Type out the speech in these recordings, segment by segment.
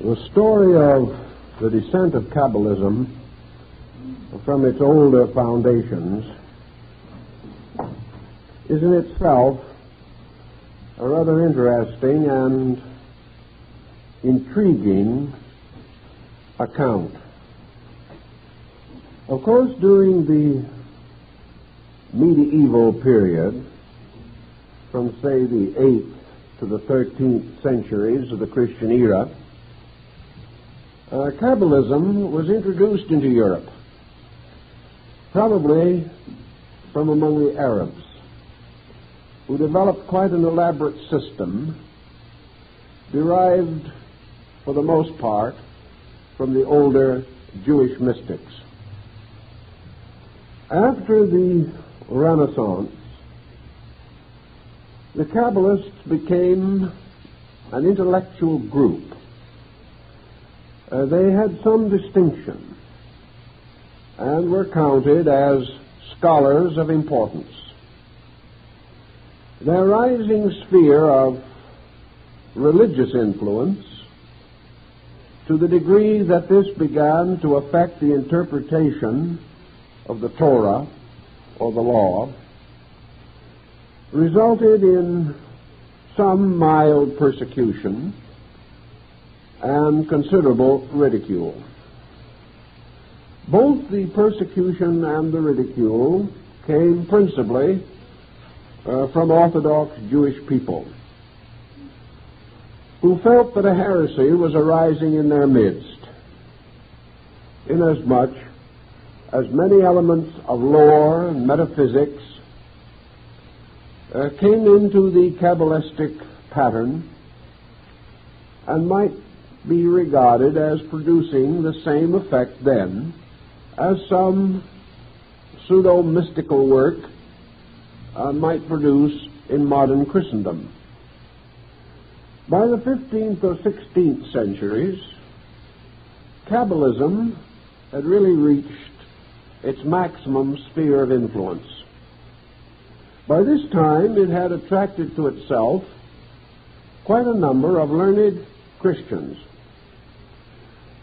The story of the descent of Kabbalism from its older foundations is in itself a rather interesting and intriguing account. Of course, during the medieval period, from say the 8th to the 13th centuries of the Christian era, Kabbalism was introduced into Europe, probably from among the Arabs, who developed quite an elaborate system derived, for the most part, from the older Jewish mystics. After the Renaissance, the Kabbalists became an intellectual group. They had some distinction and were counted as scholars of importance. Their rising sphere of religious influence, to the degree that this began to affect the interpretation of the Torah or the law, resulted in some mild persecution and considerable ridicule. Both the persecution and the ridicule came principally from Orthodox Jewish people who felt that a heresy was arising in their midst, inasmuch as many elements of lore and metaphysics came into the Kabbalistic pattern and might be regarded as producing the same effect then as some pseudo-mystical work might produce in modern Christendom. By the 15th or 16th centuries, Kabbalism had really reached its maximum sphere of influence. By this time, it had attracted to itself quite a number of learned Christians.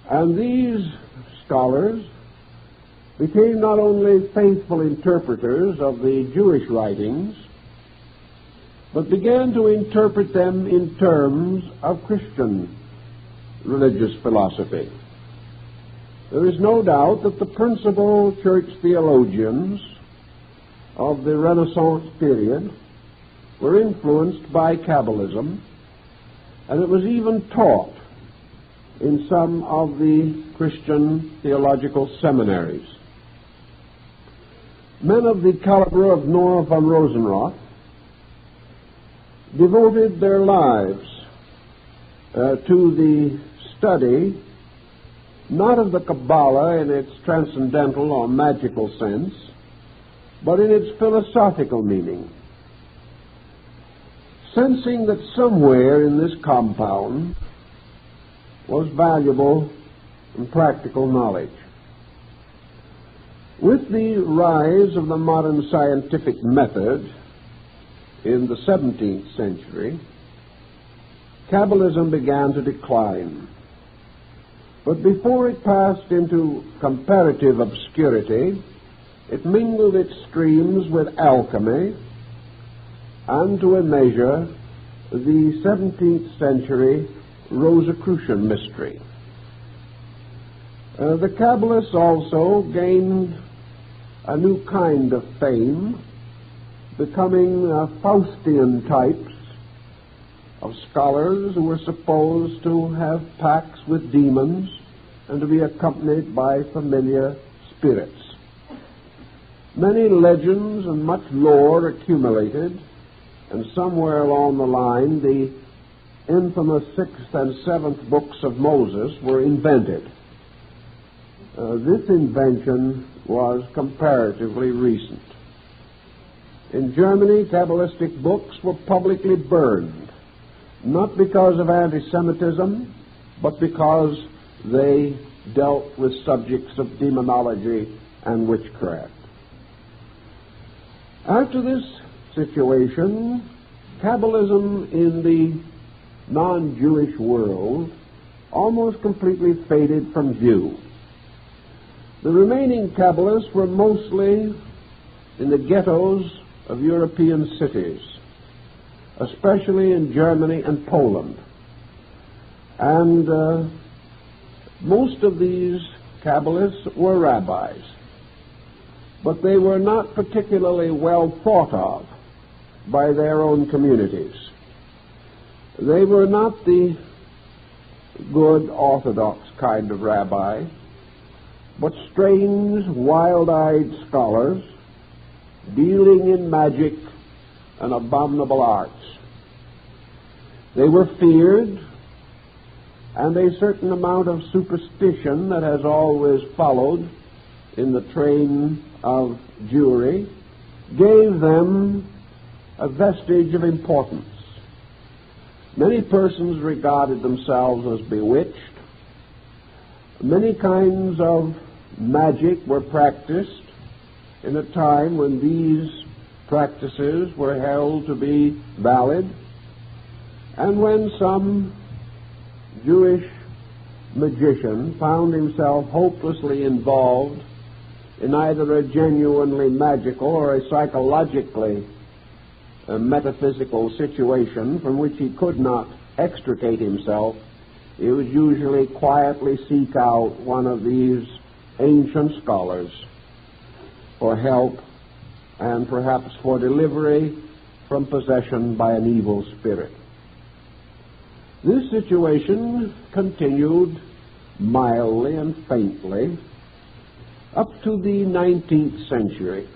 And these scholars became not only faithful interpreters of the Jewish writings, but began to interpret them in terms of Christian religious philosophy. There is no doubt that the principal church theologians of the Renaissance period were influenced by Kabbalism, and it was even taught in some of the Christian theological seminaries. Men of the caliber of Noah von Rosenroth devoted their lives to the study not of the Kabbalah in its transcendental or magical sense, but in its philosophical meaning, sensing that somewhere in this compound was valuable and practical knowledge. With the rise of the modern scientific method in the 17th century, Kabbalism began to decline. But before it passed into comparative obscurity, it mingled its streams with alchemy and, to a measure, the 17th century Rosicrucian mystery. The Kabbalists also gained a new kind of fame, becoming Faustian types of scholars who were supposed to have pacts with demons and to be accompanied by familiar spirits. Many legends and much lore accumulated, and somewhere along the line the infamous 6th and 7th books of Moses were invented. This invention was comparatively recent. In Germany, Kabbalistic books were publicly burned, not because of anti-Semitism, but because they dealt with subjects of demonology and witchcraft. After this situation, Kabbalism in the non-Jewish world almost completely faded from view. The remaining Kabbalists were mostly in the ghettos of European cities, especially in Germany and Poland. And most of these Kabbalists were rabbis, but they were not particularly well thought of by their own communities. They were not the good orthodox kind of rabbi, but strange, wild-eyed scholars dealing in magic and abominable arts. They were feared, and a certain amount of superstition that has always followed in the train of Jewry gave them a vestige of importance. Many persons regarded themselves as bewitched. Many kinds of magic were practiced in a time when these practices were held to be valid, and when some Jewish magician found himself hopelessly involved in either a genuinely magical or a psychologically metaphysical situation from which he could not extricate himself, he would usually quietly seek out one of these ancient scholars for help and perhaps for delivery from possession by an evil spirit. This situation continued mildly and faintly up to the 19th century.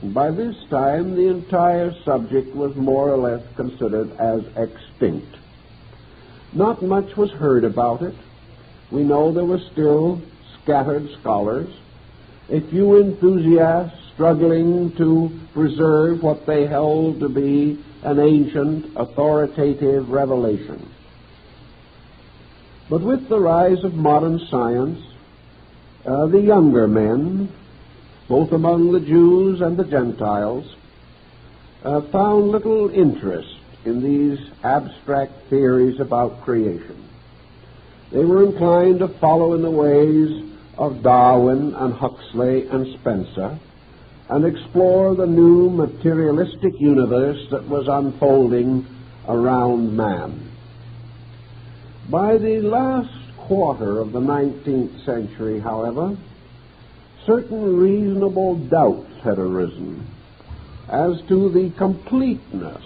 By this time, the entire subject was more or less considered as extinct. Not much was heard about it. We know there were still scattered scholars, a few enthusiasts struggling to preserve what they held to be an ancient, authoritative revelation. But with the rise of modern science, the younger men, both among the Jews and the Gentiles, found little interest in these abstract theories about creation. They were inclined to follow in the ways of Darwin and Huxley and Spencer and explore the new materialistic universe that was unfolding around man. By the last quarter of the 19th century, however, certain reasonable doubts had arisen as to the completeness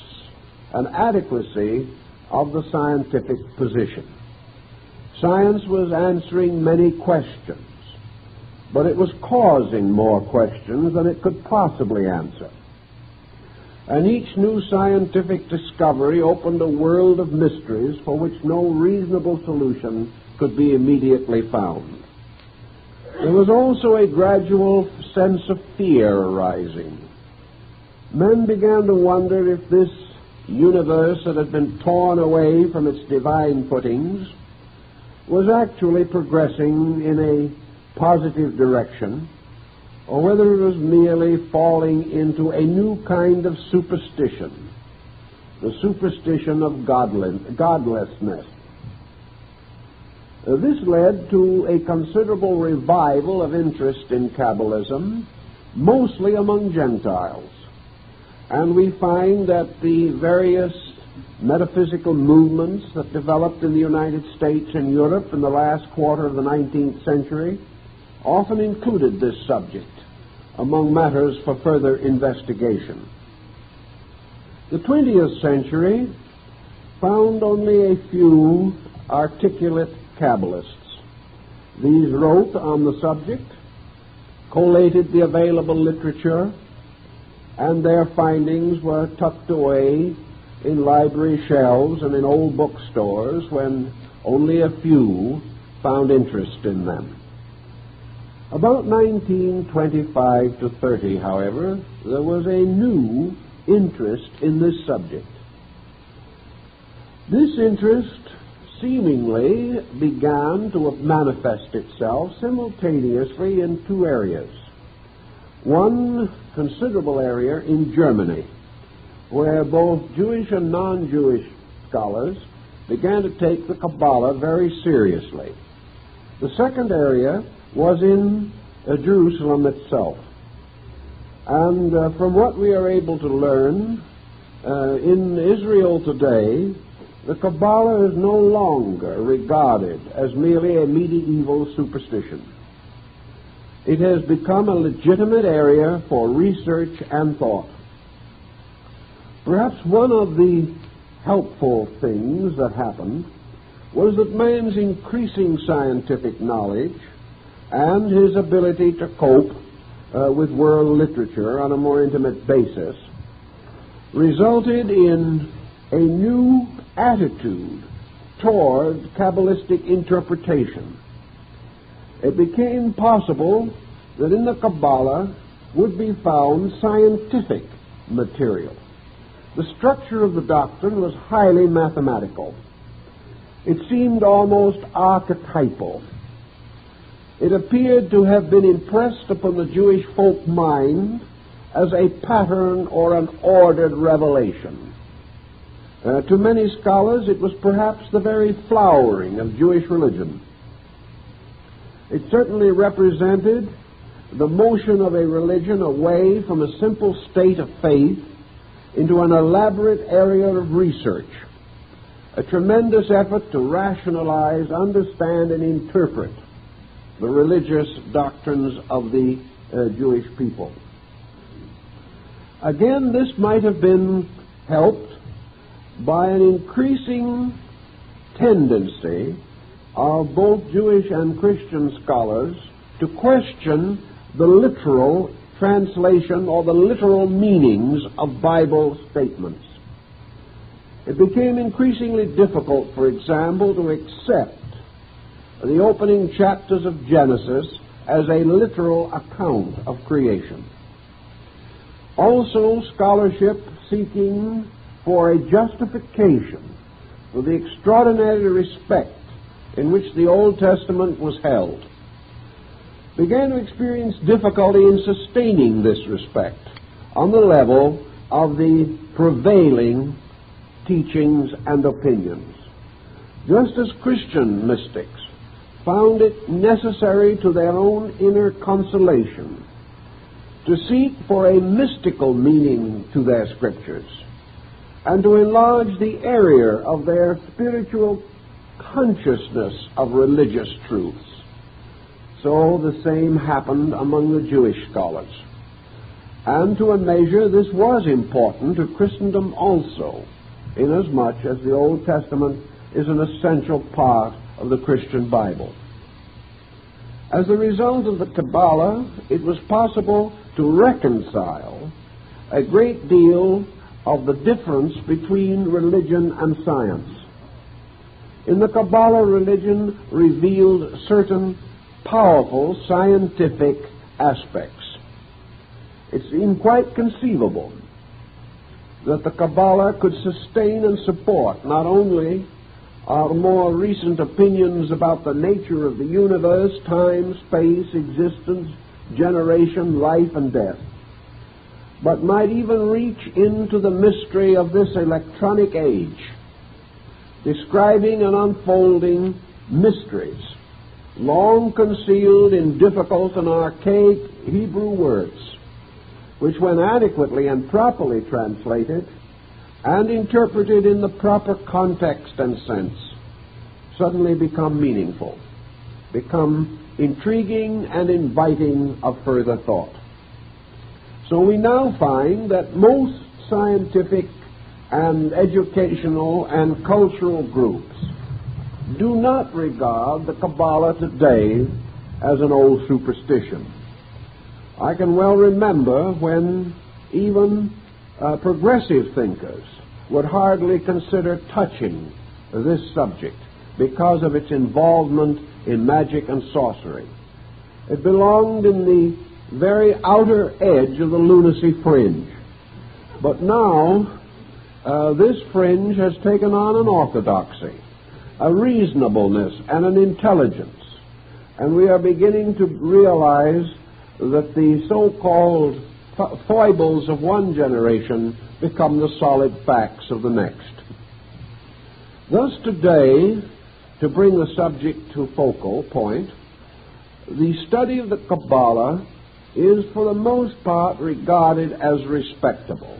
and adequacy of the scientific position. Science was answering many questions, but it was causing more questions than it could possibly answer. And each new scientific discovery opened a world of mysteries for which no reasonable solution could be immediately found. There was also a gradual sense of fear arising. Men began to wonder if this universe that had been torn away from its divine footings was actually progressing in a positive direction, or whether it was merely falling into a new kind of superstition, the superstition of godlessness. This led to a considerable revival of interest in Kabbalism, mostly among Gentiles. And we find that the various metaphysical movements that developed in the United States and Europe in the last quarter of the 19th century often included this subject among matters for further investigation. The 20th century found only a few articulate Kabbalists. These wrote on the subject, collated the available literature, and their findings were tucked away in library shelves and in old bookstores when only a few found interest in them. About 1925 to 30, however, there was a new interest in this subject. This interest seemingly began to manifest itself simultaneously in two areas. One considerable area in Germany, where both Jewish and non-Jewish scholars began to take the Kabbalah very seriously. The second area was in Jerusalem itself. And from what we are able to learn, in Israel today, the Kabbalah is no longer regarded as merely a medieval superstition. It has become a legitimate area for research and thought. Perhaps one of the helpful things that happened was that man's increasing scientific knowledge and his ability to cope with world literature on a more intimate basis resulted in a new attitude toward Kabbalistic interpretation. It became possible that in the Kabbalah would be found scientific material. The structure of the doctrine was highly mathematical. It seemed almost archetypal. It appeared to have been impressed upon the Jewish folk mind as a pattern or an ordered revelation. To many scholars, it was perhaps the very flowering of Jewish religion. It certainly represented the motion of a religion away from a simple state of faith into an elaborate area of research, a tremendous effort to rationalize, understand, and interpret the religious doctrines of the Jewish people. Again, this might have been helped by an increasing tendency of both Jewish and Christian scholars to question the literal translation or the literal meanings of Bible statements. It became increasingly difficult, for example, to accept the opening chapters of Genesis as a literal account of creation. Also, scholarship seeking for a justification for the extraordinary respect in which the Old Testament was held began to experience difficulty in sustaining this respect on the level of the prevailing teachings and opinions. Just as Christian mystics found it necessary to their own inner consolation to seek for a mystical meaning to their scriptures and to enlarge the area of their spiritual consciousness of religious truths, so the same happened among the Jewish scholars. And to a measure, this was important to Christendom also, inasmuch as the Old Testament is an essential part of the Christian Bible. As a result of the Kabbalah, it was possible to reconcile a great deal of the difference between religion and science. In the Kabbalah, religion revealed certain powerful scientific aspects. It seemed quite conceivable that the Kabbalah could sustain and support not only our more recent opinions about the nature of the universe, time, space, existence, generation, life, and death, but might even reach into the mystery of this electronic age, describing and unfolding mysteries long concealed in difficult and archaic Hebrew words, which when adequately and properly translated and interpreted in the proper context and sense, suddenly become meaningful, become intriguing and inviting of further thought. So we now find that most scientific and educational and cultural groups do not regard the Kabbalah today as an old superstition. I can well remember when even progressive thinkers would hardly consider touching this subject because of its involvement in magic and sorcery. It belonged in the very outer edge of the lunacy fringe. But now, this fringe has taken on an orthodoxy, a reasonableness, and an intelligence. And we are beginning to realize that the so-called foibles of one generation become the solid facts of the next. Thus today, to bring the subject to focal point, the study of the Kabbalah is for the most part regarded as respectable.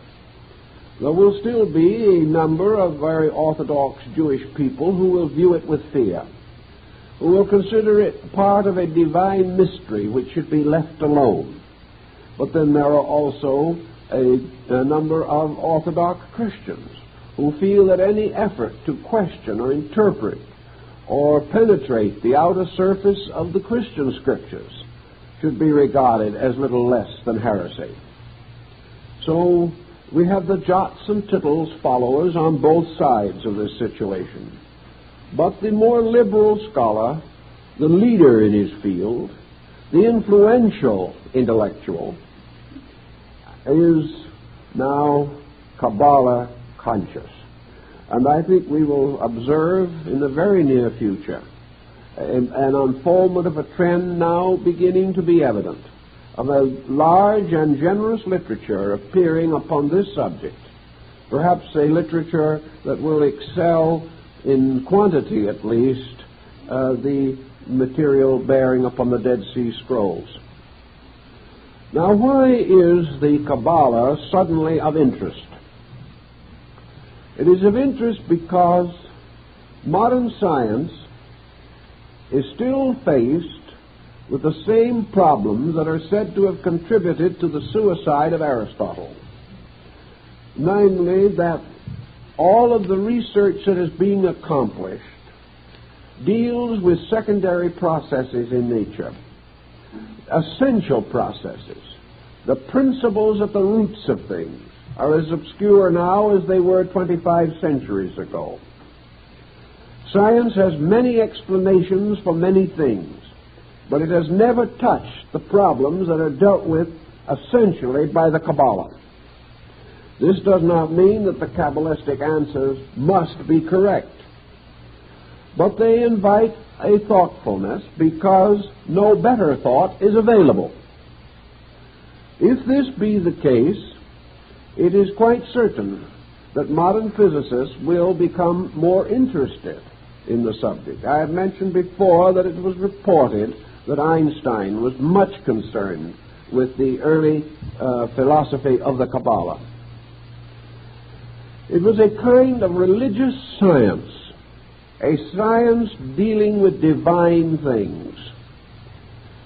There will still be a number of very Orthodox Jewish people who will view it with fear, who will consider it part of a divine mystery which should be left alone. But then there are also a number of Orthodox Christians who feel that any effort to question or interpret or penetrate the outer surface of the Christian Scriptures should be regarded as little less than heresy. So we have the jots and tittles followers on both sides of this situation. But the more liberal scholar, the leader in his field, the influential intellectual, is now Kabbalah conscious. And I think we will observe in the very near future an unfoldment of a trend now beginning to be evident, of a large and generous literature appearing upon this subject, perhaps a literature that will excel in quantity at least the material bearing upon the Dead Sea Scrolls. Now, why is the Kabbalah suddenly of interest? It is of interest because modern science is still faced with the same problems that are said to have contributed to the suicide of Aristotle. Namely, that all of the research that is being accomplished deals with secondary processes in nature, essential processes. The principles at the roots of things are as obscure now as they were 25 centuries ago. Science has many explanations for many things, but it has never touched the problems that are dealt with essentially by the Kabbalah. This does not mean that the Kabbalistic answers must be correct, but they invite a thoughtfulness because no better thought is available. If this be the case, it is quite certain that modern physicists will become more interested in the subject. I have mentioned before that it was reported that Einstein was much concerned with the early philosophy of the Kabbalah. It was a kind of religious science, a science dealing with divine things,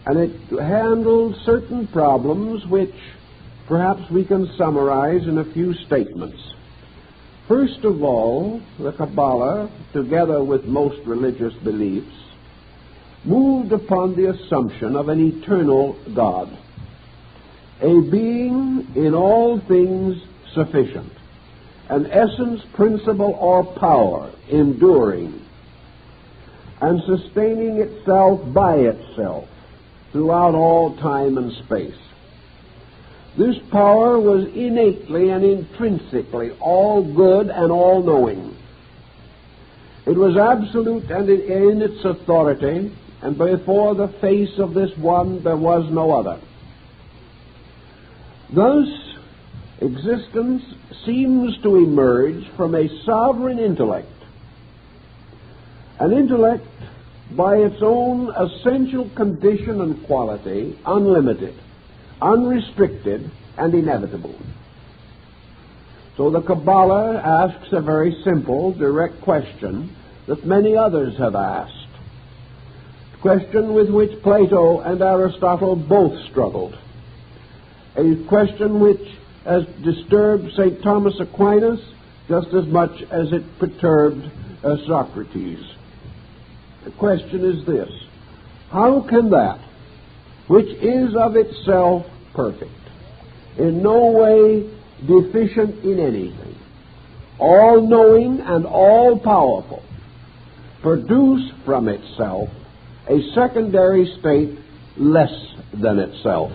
and it handled certain problems which perhaps we can summarize in a few statements. First of all, the Kabbalah, together with most religious beliefs, moved upon the assumption of an eternal God, a being in all things sufficient, an essence, principle, or power enduring and sustaining itself by itself throughout all time and space. This power was innately and intrinsically all good and all-knowing. It was absolute and in its authority, and before the face of this one there was no other. Thus, existence seems to emerge from a sovereign intellect, an intellect by its own essential condition and quality, unlimited, unrestricted, and inevitable. So the Kabbalah asks a very simple, direct question that many others have asked, a question with which Plato and Aristotle both struggled, a question which has disturbed St. Thomas Aquinas just as much as it perturbed Socrates. The question is this: how can that which is of itself perfect, in no way deficient in anything, all-knowing and all-powerful, produce from itself a secondary state less than itself?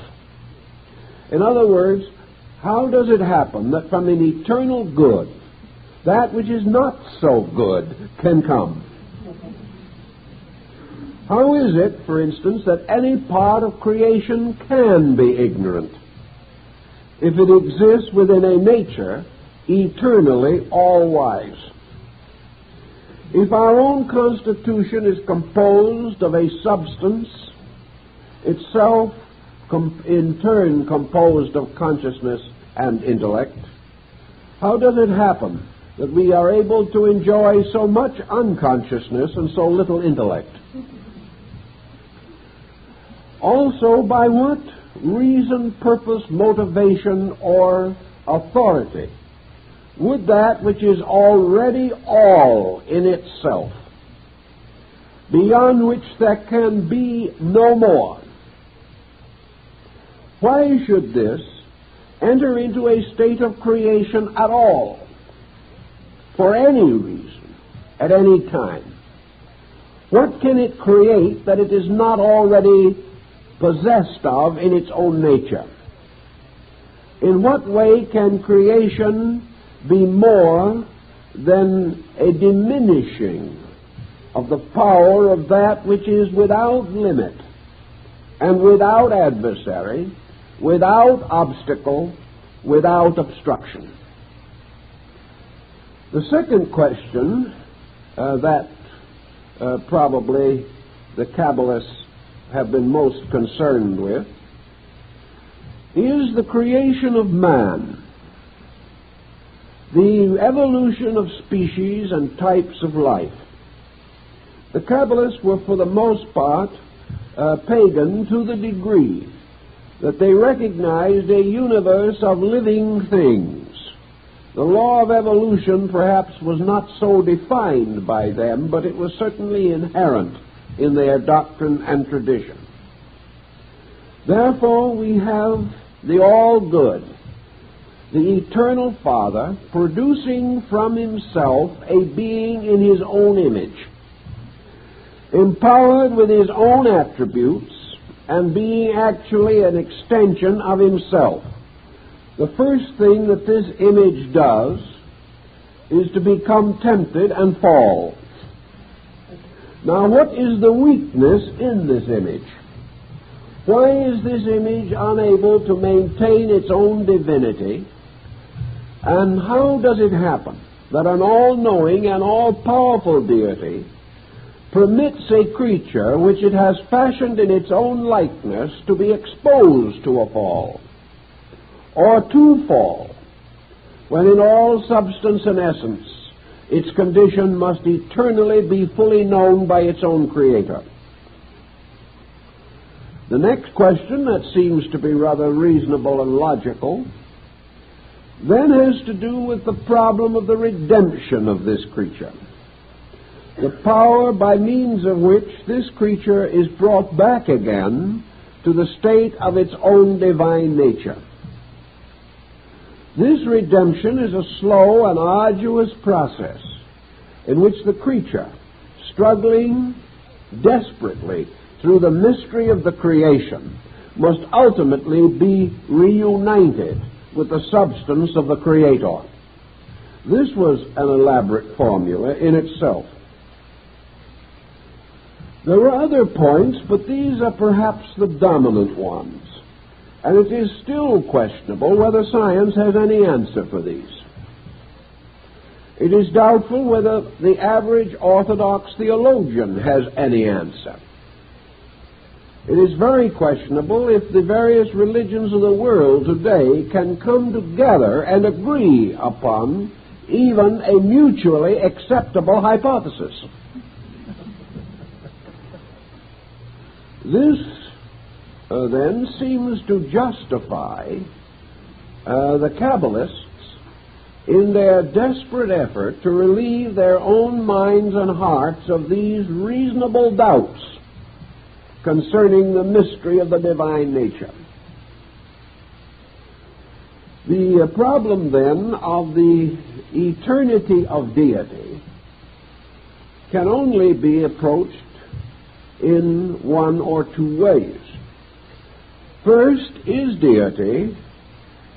In other words, how does it happen that from an eternal good, that which is not so good can come? How is it, for instance, that any part of creation can be ignorant if it exists within a nature eternally all-wise? If our own constitution is composed of a substance, itself in turn composed of consciousness and intellect, how does it happen that we are able to enjoy so much unconsciousness and so little intellect? Also, by what reason, purpose, motivation, or authority would that which is already all in itself, beyond which there can be no more, why should this enter into a state of creation at all, for any reason, at any time? What can it create that it is not already possessed of in its own nature? In what way can creation be more than a diminishing of the power of that which is without limit and without adversary, without obstacle, without obstruction? The second question that probably the Kabbalists have been most concerned with is the creation of man, the evolution of species and types of life. The Kabbalists were for the most part pagan to the degree that they recognized a universe of living things. The law of evolution perhaps was not so defined by them, but it was certainly inherent in their doctrine and tradition. Therefore, we have the all-good, the eternal Father, producing from himself a being in his own image, empowered with his own attributes, and being actually an extension of himself. The first thing that this image does is to become tempted and fall. Now, what is the weakness in this image? Why is this image unable to maintain its own divinity? And how does it happen that an all-knowing and all-powerful deity permits a creature which it has fashioned in its own likeness to be exposed to a fall, or to fall, when in all substance and essence its condition must eternally be fully known by its own Creator? The next question, that seems to be rather reasonable and logical, then has to do with the problem of the redemption of this creature, the power by means of which this creature is brought back again to the state of its own divine nature. This redemption is a slow and arduous process in which the creature, struggling desperately through the mystery of the creation, must ultimately be reunited with the substance of the Creator. This was an elaborate formula in itself. There are other points, but these are perhaps the dominant ones, and it is still questionable whether science has any answer for these. It is doubtful whether the average Orthodox theologian has any answer. It is very questionable if the various religions of the world today can come together and agree upon even a mutually acceptable hypothesis. This then seems to justify the Kabbalists in their desperate effort to relieve their own minds and hearts of these reasonable doubts concerning the mystery of the divine nature. The problem then of the eternity of deity can only be approached in one or two ways. First, is deity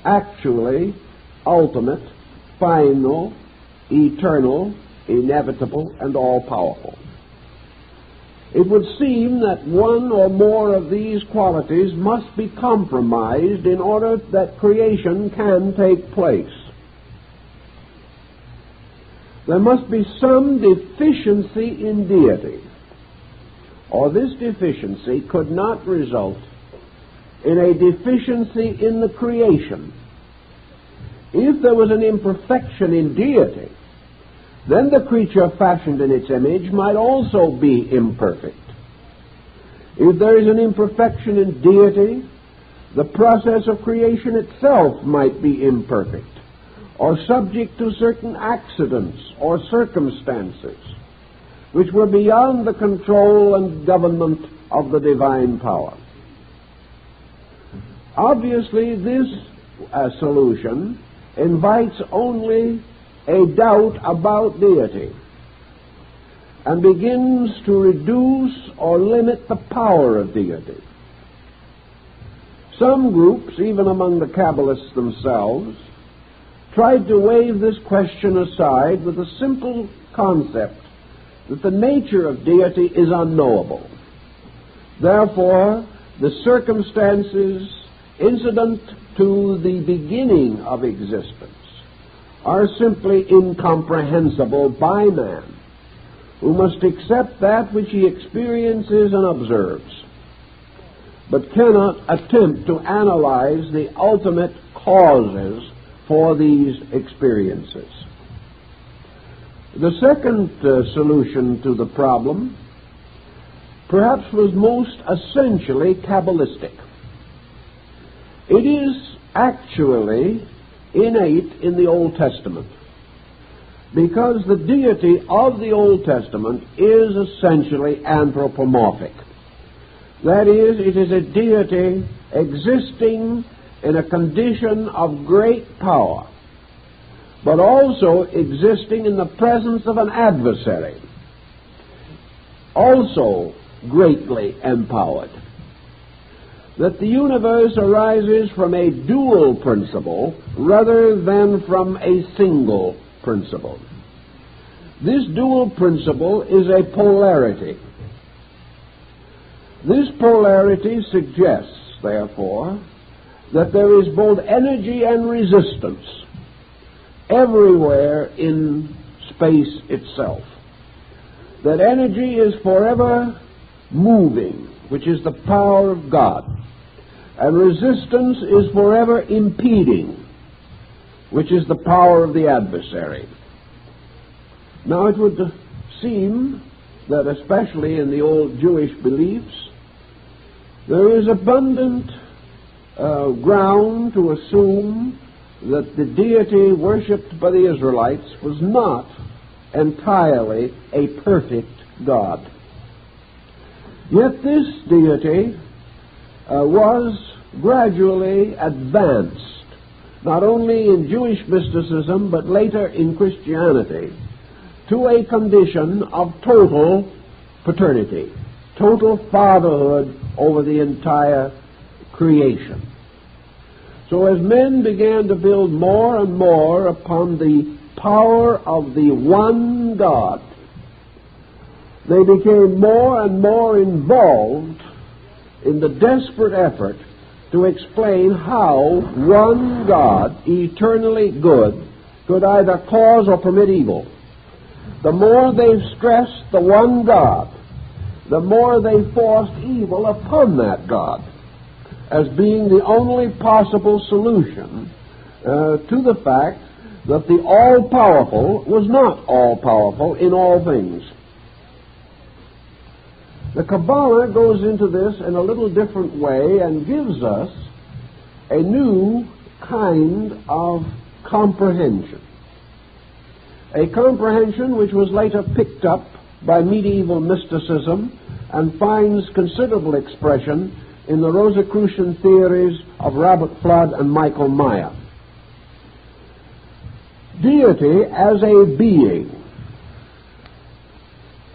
actually ultimate, final, eternal, inevitable, and all-powerful? It would seem that one or more of these qualities must be compromised in order that creation can take place. there must be some deficiency in deity, or this deficiency could not result in a deficiency in the creation. If there was an imperfection in deity, then the creature fashioned in its image might also be imperfect. If there is an imperfection in deity, the process of creation itself might be imperfect, or subject to certain accidents or circumstances which were beyond the control and government of the divine power. Obviously, this solution invites only a doubt about deity and begins to reduce or limit the power of deity. Some groups, even among the Kabbalists themselves, tried to wave this question aside with a simple concept that the nature of deity is unknowable. Therefore, the circumstances incident to the beginning of existence are simply incomprehensible by man, who must accept that which he experiences and observes, but cannot attempt to analyze the ultimate causes for these experiences. The second solution to the problem perhaps was most essentially Kabbalistic. It is actually innate in the Old Testament, because the deity of the Old Testament is essentially anthropomorphic. That is, it is a deity existing in a condition of great power, but also existing in the presence of an adversary, also greatly empowered. That the universe arises from a dual principle rather than from a single principle. This dual principle is a polarity. This polarity suggests, therefore, that there is both energy and resistance everywhere in space itself. That energy is forever moving, which is the power of God, and resistance is forever impeding, which is the power of the adversary. Now, it would seem that, especially in the old Jewish beliefs, there is abundant ground to assume that the deity worshipped by the Israelites was not entirely a perfect God. Yet this deity was gradually advanced, not only in Jewish mysticism, but later in Christianity, to a condition of total paternity, total fatherhood over the entire creation. So as men began to build more and more upon the power of the one God, they became more and more involved in the desperate effort to explain how one God, eternally good, could either cause or permit evil. The more they stressed the one God, the more they forced evil upon that God as being the only possible solution to the fact that the all-powerful was not all-powerful in all things. The Kabbalah goes into this in a little different way and gives us a new kind of comprehension. A comprehension which was later picked up by medieval mysticism and finds considerable expression in the Rosicrucian theories of Robert Flood and Michael Meyer. Deity as a being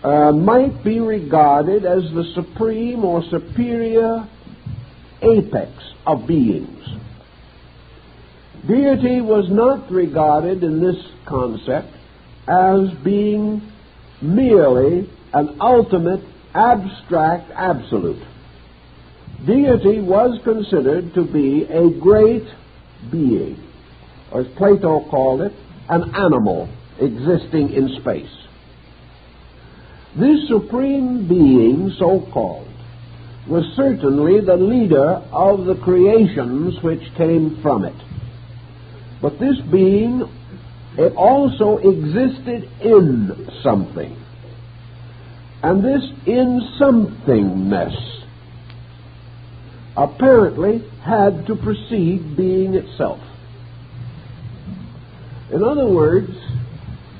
might be regarded as the supreme or superior apex of beings. Deity was not regarded in this concept as being merely an ultimate abstract absolute. Deity was considered to be a great being, or as Plato called it, an animal existing in space. This supreme being, so-called, was certainly the leader of the creations which came from it. But this being, it also existed in something. And this in-somethingness apparently had to precede being itself. In other words,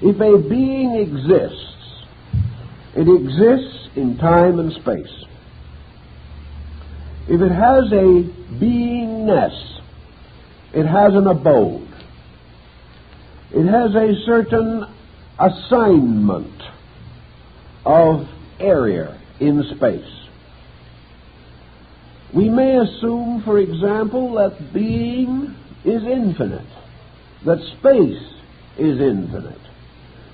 if a being exists, it exists in time and space. If it has a beingness, it has an abode. It has a certain assignment of area in space. We may assume, for example, that being is infinite, that space is infinite,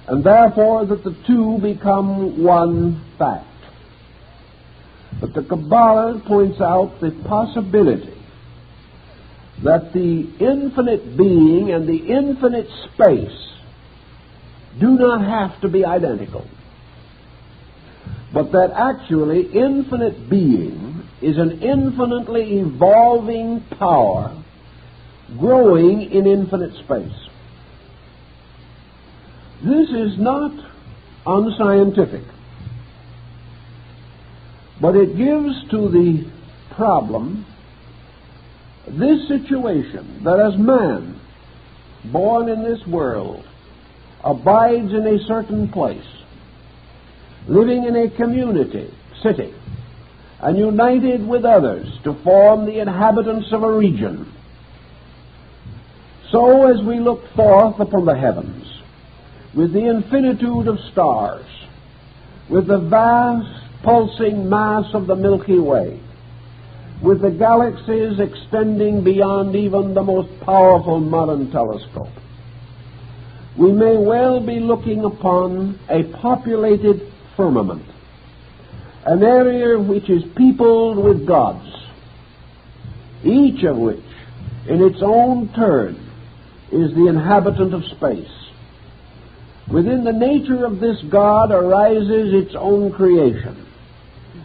and therefore that the two become one fact. But the Kabbalah points out the possibility that the infinite being and the infinite space do not have to be identical, but that actually infinite being is an infinitely evolving power growing in infinite space. This is not unscientific, but it gives to the problem this situation that as man, born in this world, abides in a certain place, living in a community, city, and united with others to form the inhabitants of a region. So as we look forth upon the heavens, with the infinitude of stars, with the vast pulsing mass of the Milky Way, with the galaxies extending beyond even the most powerful modern telescope, we may well be looking upon a populated firmament, an area which is peopled with gods, each of which, in its own turn, is the inhabitant of space. Within the nature of this God arises its own creation,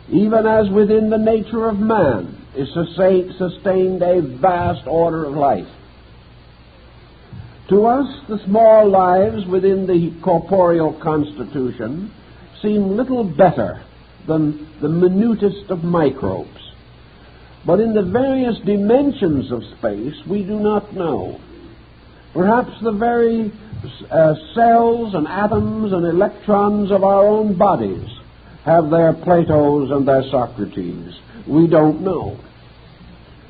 even as within the nature of man is sustained a vast order of life. To us, the small lives within the corporeal constitution seem little better than the minutest of microbes. But in the various dimensions of space, we do not know. Perhaps the very cells and atoms and electrons of our own bodies have their Platos and their Socrates. We don't know.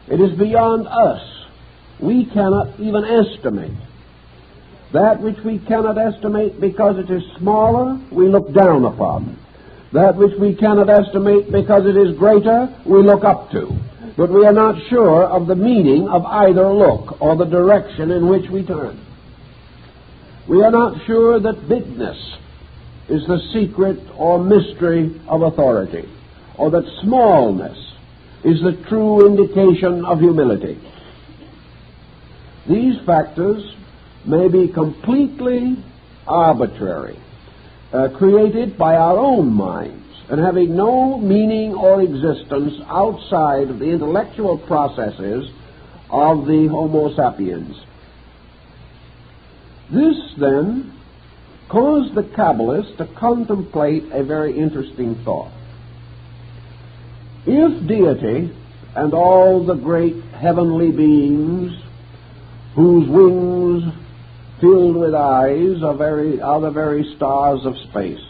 It is beyond us. We cannot even estimate. That which we cannot estimate because it is smaller, we look down upon. That which we cannot estimate because it is greater, we look up to. But we are not sure of the meaning of either look or the direction in which we turn. We are not sure that bigness is the secret or mystery of authority, or that smallness is the true indication of humility. These factors may be completely arbitrary, created by our own minds, and having no meaning or existence outside of the intellectual processes of the Homo sapiens. This, then, caused the Kabbalists to contemplate a very interesting thought. If deity and all the great heavenly beings whose wings filled with eyes are the very stars of space,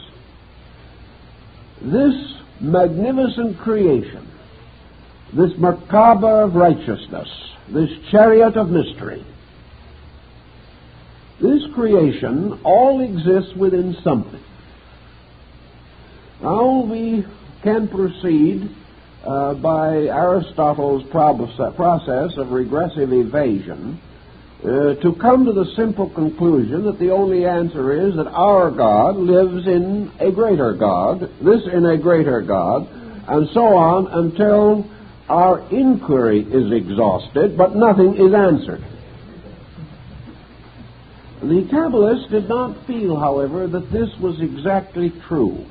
this magnificent creation, this Merkaba of righteousness, this chariot of mystery, this creation all exists within something. Now we can proceed by Aristotle's process of regressive evasion to come to the simple conclusion that the only answer is that our God lives in a greater God, this in a greater God, and so on until our inquiry is exhausted, but nothing is answered. The Kabbalists did not feel, however, that this was exactly true.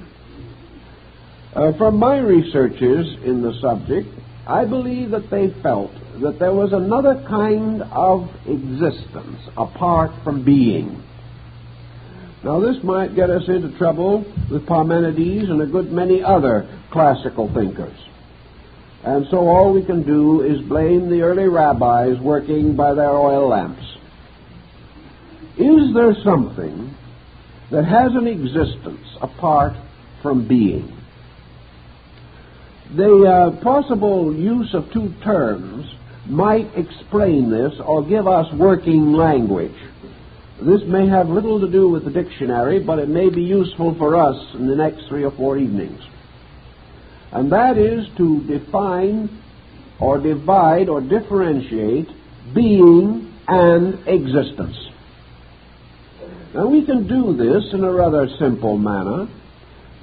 From my researches in the subject, I believe that they felt that there was another kind of existence apart from being. Now, this might get us into trouble with Parmenides and a good many other classical thinkers. And so all we can do is blame the early rabbis working by their oil lamps. Is there something that has an existence apart from being? The possible use of two terms might explain this or give us working language. This may have little to do with the dictionary, but it may be useful for us in the next 3 or 4 evenings. And that is to define or divide or differentiate being and existence. Now, we can do this in a rather simple manner.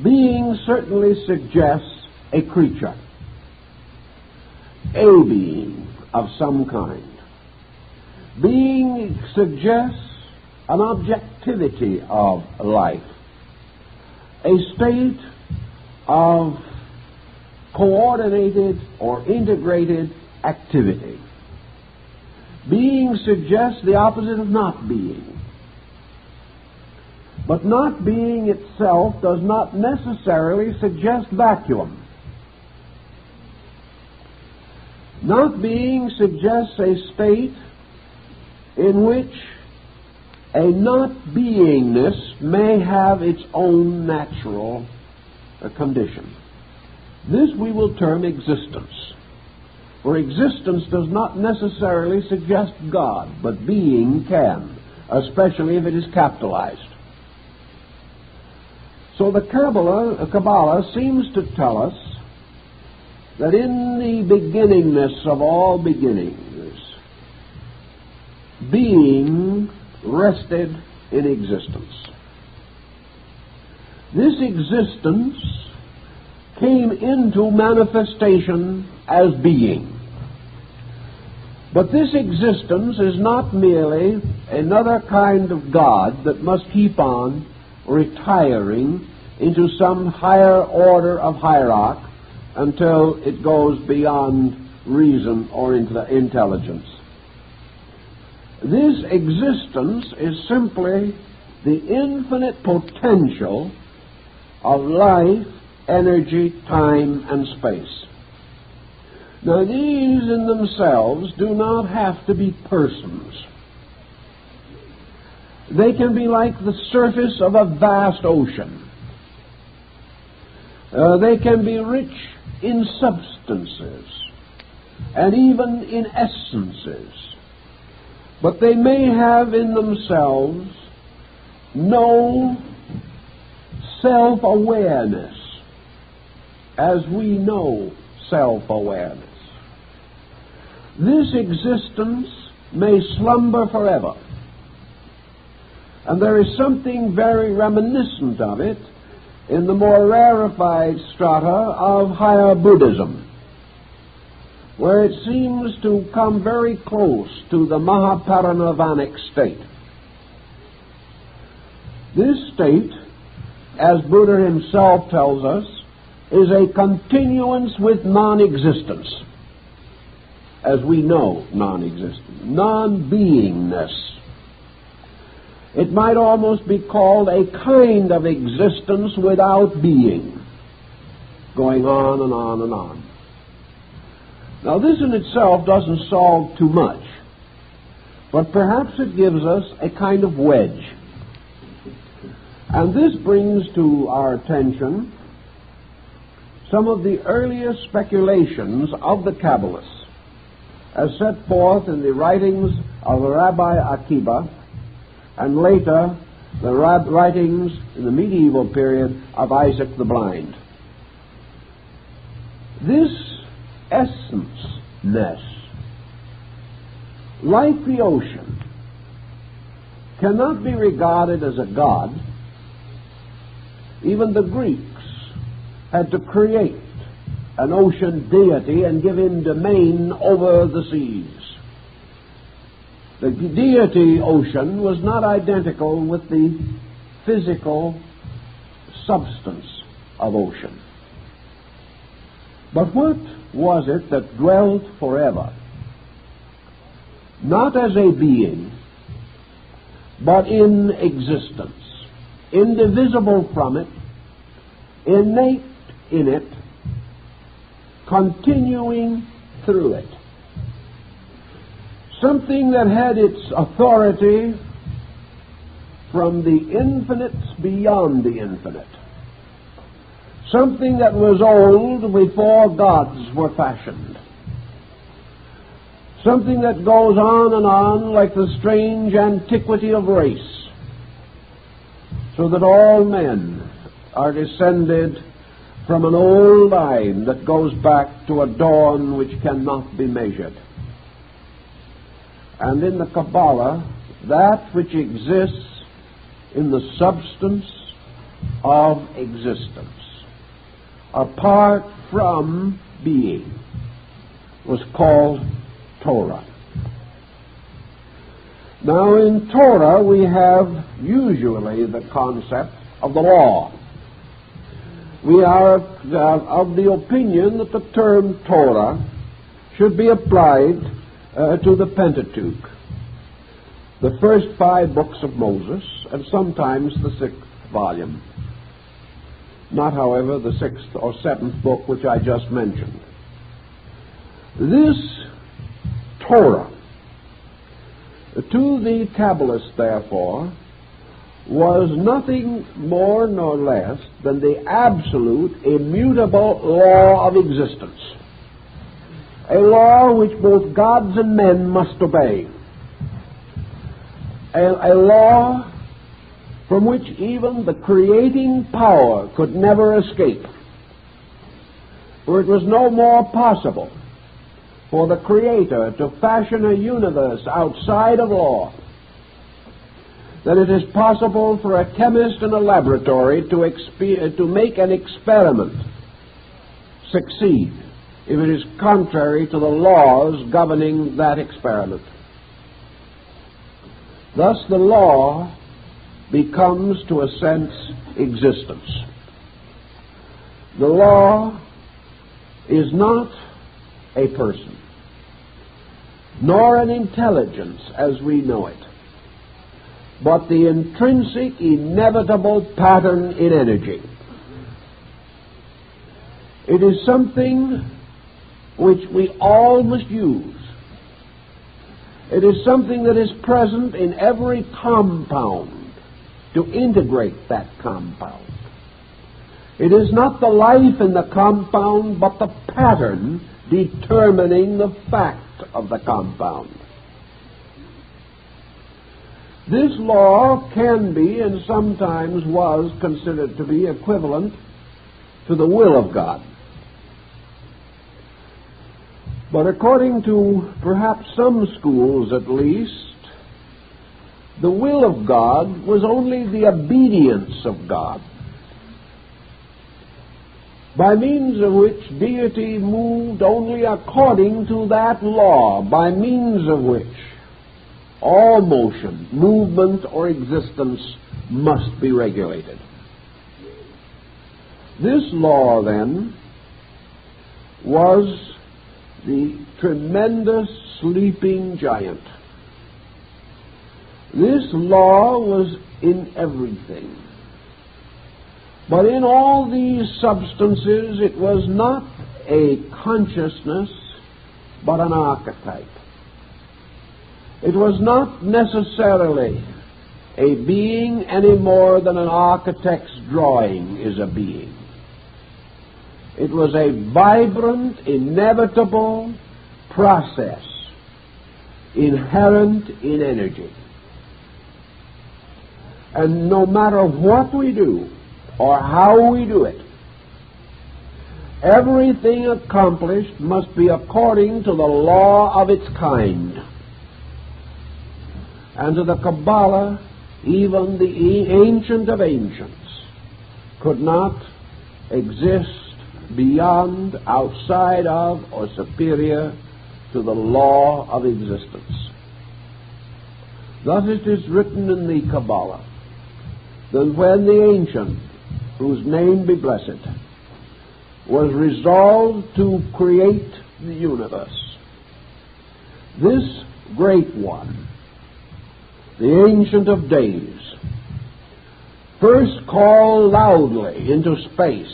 Being certainly suggests a creature, a being of some kind. Being suggests an objectivity of life, a state of coordinated or integrated activity. Being suggests the opposite of not being. But not being itself does not necessarily suggest vacuum. Not being suggests a state in which a not beingness may have its own natural condition. This we will term existence. For existence does not necessarily suggest God, but being can, especially if it is capitalized. So the Kabbalah seems to tell us that in the beginningness of all beginnings, being rested in existence. This existence came into manifestation as being. But this existence is not merely another kind of God that must keep on retiring into some higher order of hierarchy until it goes beyond reason or intelligence. This existence is simply the infinite potential of life, energy, time, and space. Now, these in themselves do not have to be persons. They can be like the surface of a vast ocean. They can be rich in substances and even in essences. But they may have in themselves no self-awareness as we know self-awareness. This existence may slumber forever. And there is something very reminiscent of it in the more rarefied strata of higher Buddhism, where it seems to come very close to the Mahaparinirvanic state. This state, as Buddha himself tells us, is a continuance with non-existence, as we know non-existence, non-beingness. It might almost be called a kind of existence without being, going on and on and on. Now, this in itself doesn't solve too much, but perhaps it gives us a kind of wedge. And this brings to our attention some of the earliest speculations of the Kabbalists, as set forth in the writings of Rabbi Akiba, and later the writings in the medieval period of Isaac the Blind. This essence-ness, like the ocean, cannot be regarded as a god. Even the Greeks had to create an ocean deity and give him domain over the seas. The deity ocean was not identical with the physical substance of ocean. But what was it that dwelt forever? Not as a being, but in existence, indivisible from it, innate in it, continuing through it. Something that had its authority from the infinite beyond the infinite. Something that was old before gods were fashioned. Something that goes on and on like the strange antiquity of race, so that all men are descended from an old line that goes back to a dawn which cannot be measured. And in the Kabbalah, that which exists in the substance of existence, apart from being, was called Torah. Now in Torah we have usually the concept of the law. We are of the opinion that the term Torah should be applied to the Pentateuch, the first 5 books of Moses, and sometimes the 6th volume. Not, however, the 6th or 7th book which I just mentioned. This Torah, to the Kabbalists, therefore, was nothing more nor less than the absolute, immutable law of existence. A law which both gods and men must obey. A law from which even the creating power could never escape. For it was no more possible for the Creator to fashion a universe outside of law than it is possible for a chemist in a laboratory to make an experiment succeed if it is contrary to the laws governing that experiment. Thus the law becomes, to a sense, existence. The law is not a person, nor an intelligence as we know it, but the intrinsic, inevitable pattern in energy. It is something which we all must use. It is something that is present in every compound to integrate that compound. It is not the life in the compound, but the pattern determining the fact of the compound. This law can be, and sometimes was, considered to be equivalent to the will of God. But according to perhaps some schools at least, the will of God was only the obedience of God, by means of which deity moved only according to that law, by means of which all motion, movement, or existence must be regulated. This law, then, was the tremendous sleeping giant. This law was in everything. But in all these substances, it was not a consciousness, but an archetype. It was not necessarily a being any more than an architect's drawing is a being. It was a vibrant, inevitable process inherent in energy. And no matter what we do or how we do it, everything accomplished must be according to the law of its kind. And to the Kabbalah, even the ancient of ancients could not exist beyond, outside of, or superior to the law of existence. Thus it is written in the Kabbalah that when the Ancient, whose name be blessed, was resolved to create the universe, this Great One, the Ancient of Days, first called loudly into space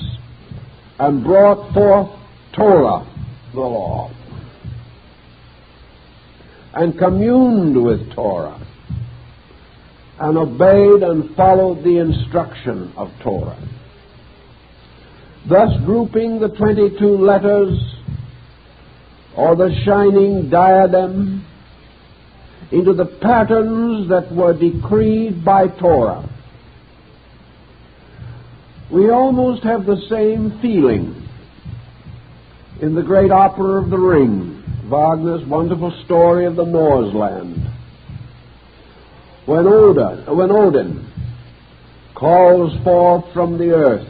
and brought forth Torah, the law, and communed with Torah, and obeyed and followed the instruction of Torah, thus grouping the 22 letters, or the shining diadem, into the patterns that were decreed by Torah. We almost have the same feeling in the great opera of The Ring, Wagner's wonderful story of the Norseland, when Odin calls forth from the earth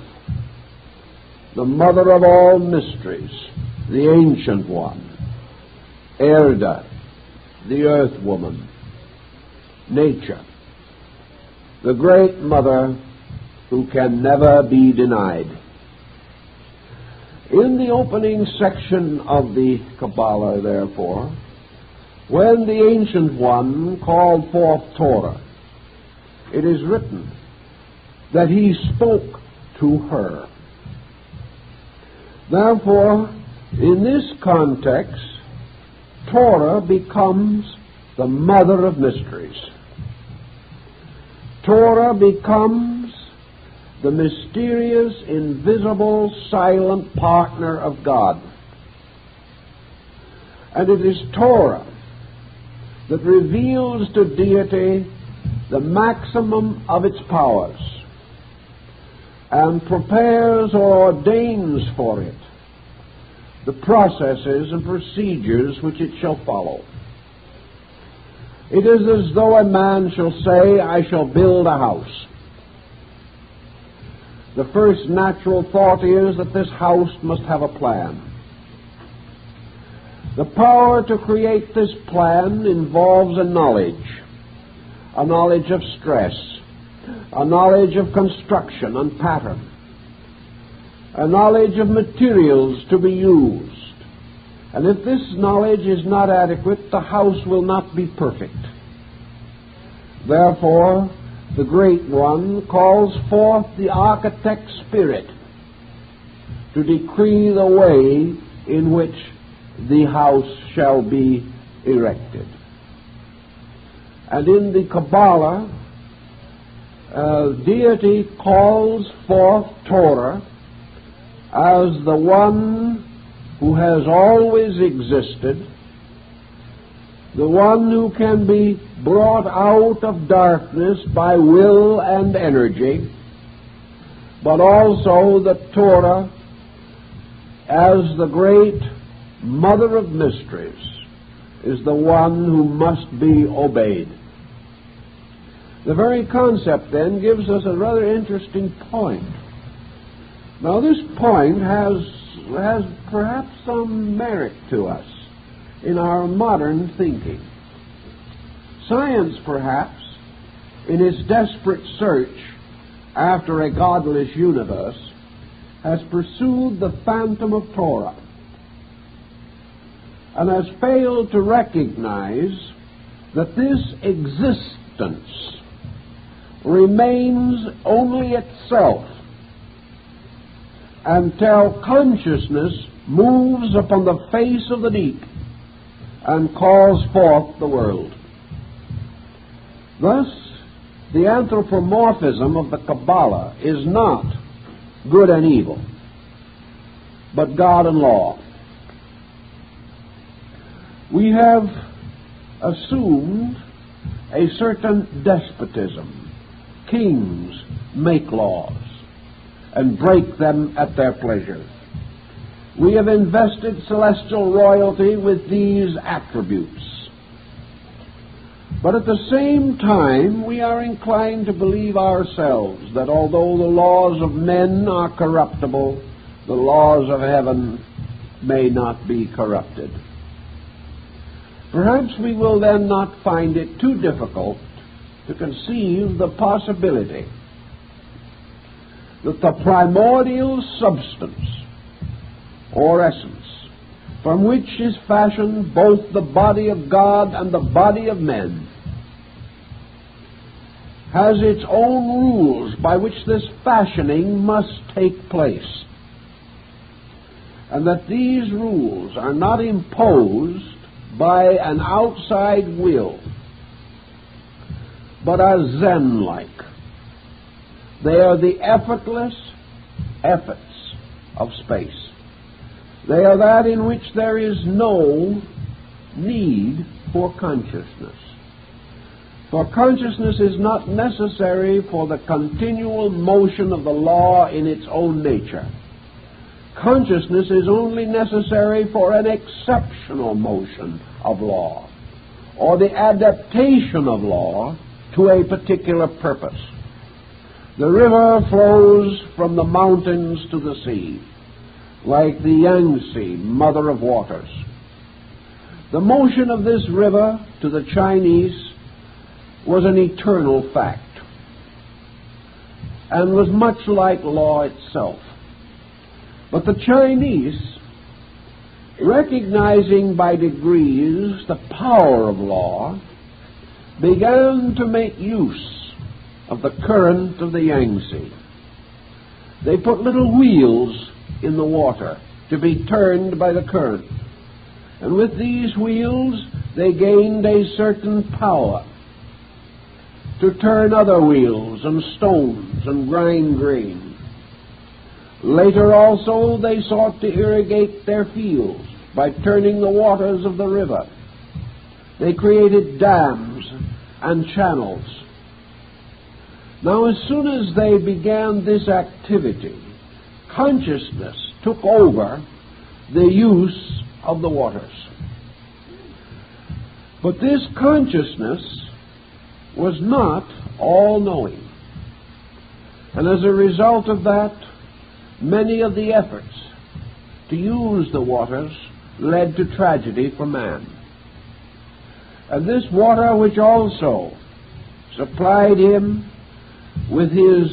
the mother of all mysteries, the Ancient One, Erda, the Earth Woman, Nature, the great mother who can never be denied. In the opening section of the Kabbalah, therefore, when the Ancient One called forth Torah, it is written that he spoke to her. Therefore, in this context, Torah becomes the mother of mysteries. Torah becomes the mysterious, invisible, silent partner of God. And it is Torah that reveals to deity the maximum of its powers and prepares or ordains for it the processes and procedures which it shall follow. It is as though a man shall say, I shall build a house. The first natural thought is that this house must have a plan. The power to create this plan involves a knowledge of stress, a knowledge of construction and pattern, a knowledge of materials to be used. And if this knowledge is not adequate, the house will not be perfect. Therefore, the Great One calls forth the architect spirit to decree the way in which the house shall be erected. And in the Kabbalah, deity calls forth Torah as the one who has always existed, the one who can be brought out of darkness by will and energy, but also the Torah as the great mother of mysteries is the one who must be obeyed. The very concept then gives us a rather interesting point. Now this point has perhaps some merit to us in our modern thinking. Science, perhaps, in its desperate search after a godless universe, has pursued the phantom of Torah and has failed to recognize that this existence remains only itself until consciousness moves upon the face of the deep and calls forth the world. Thus, the anthropomorphism of the Kabbalah is not good and evil, but God and law. We have assumed a certain despotism. Kings make laws and break them at their pleasure. We have invested celestial royalty with these attributes. But at the same time, we are inclined to believe ourselves that although the laws of men are corruptible, the laws of heaven may not be corrupted. Perhaps we will then not find it too difficult to conceive the possibility that the primordial substance or essence from which is fashioned both the body of God and the body of men has its own rules by which this fashioning must take place, and that these rules are not imposed by an outside will, but are Zen-like. They are the effortless efforts of space. They are that in which there is no need for consciousness. For consciousness is not necessary for the continual motion of the law in its own nature. Consciousness is only necessary for an exceptional motion of law, or the adaptation of law to a particular purpose. The river flows from the mountains to the sea, like the Yangtze, mother of waters. The motion of this river to the Chinese was an eternal fact, and was much like law itself. But the Chinese, recognizing by degrees the power of law, began to make use of the current of the Yangtze. They put little wheels in the water to be turned by the current, and with these wheels they gained a certain power to turn other wheels and stones and grind grain. Later also they sought to irrigate their fields by turning the waters of the river. They created dams and channels. Now, as soon as they began this activity, consciousness took over the use of the waters. But this consciousness was not all-knowing. And as a result of that, many of the efforts to use the waters led to tragedy for man. And this water, which also supplied him with his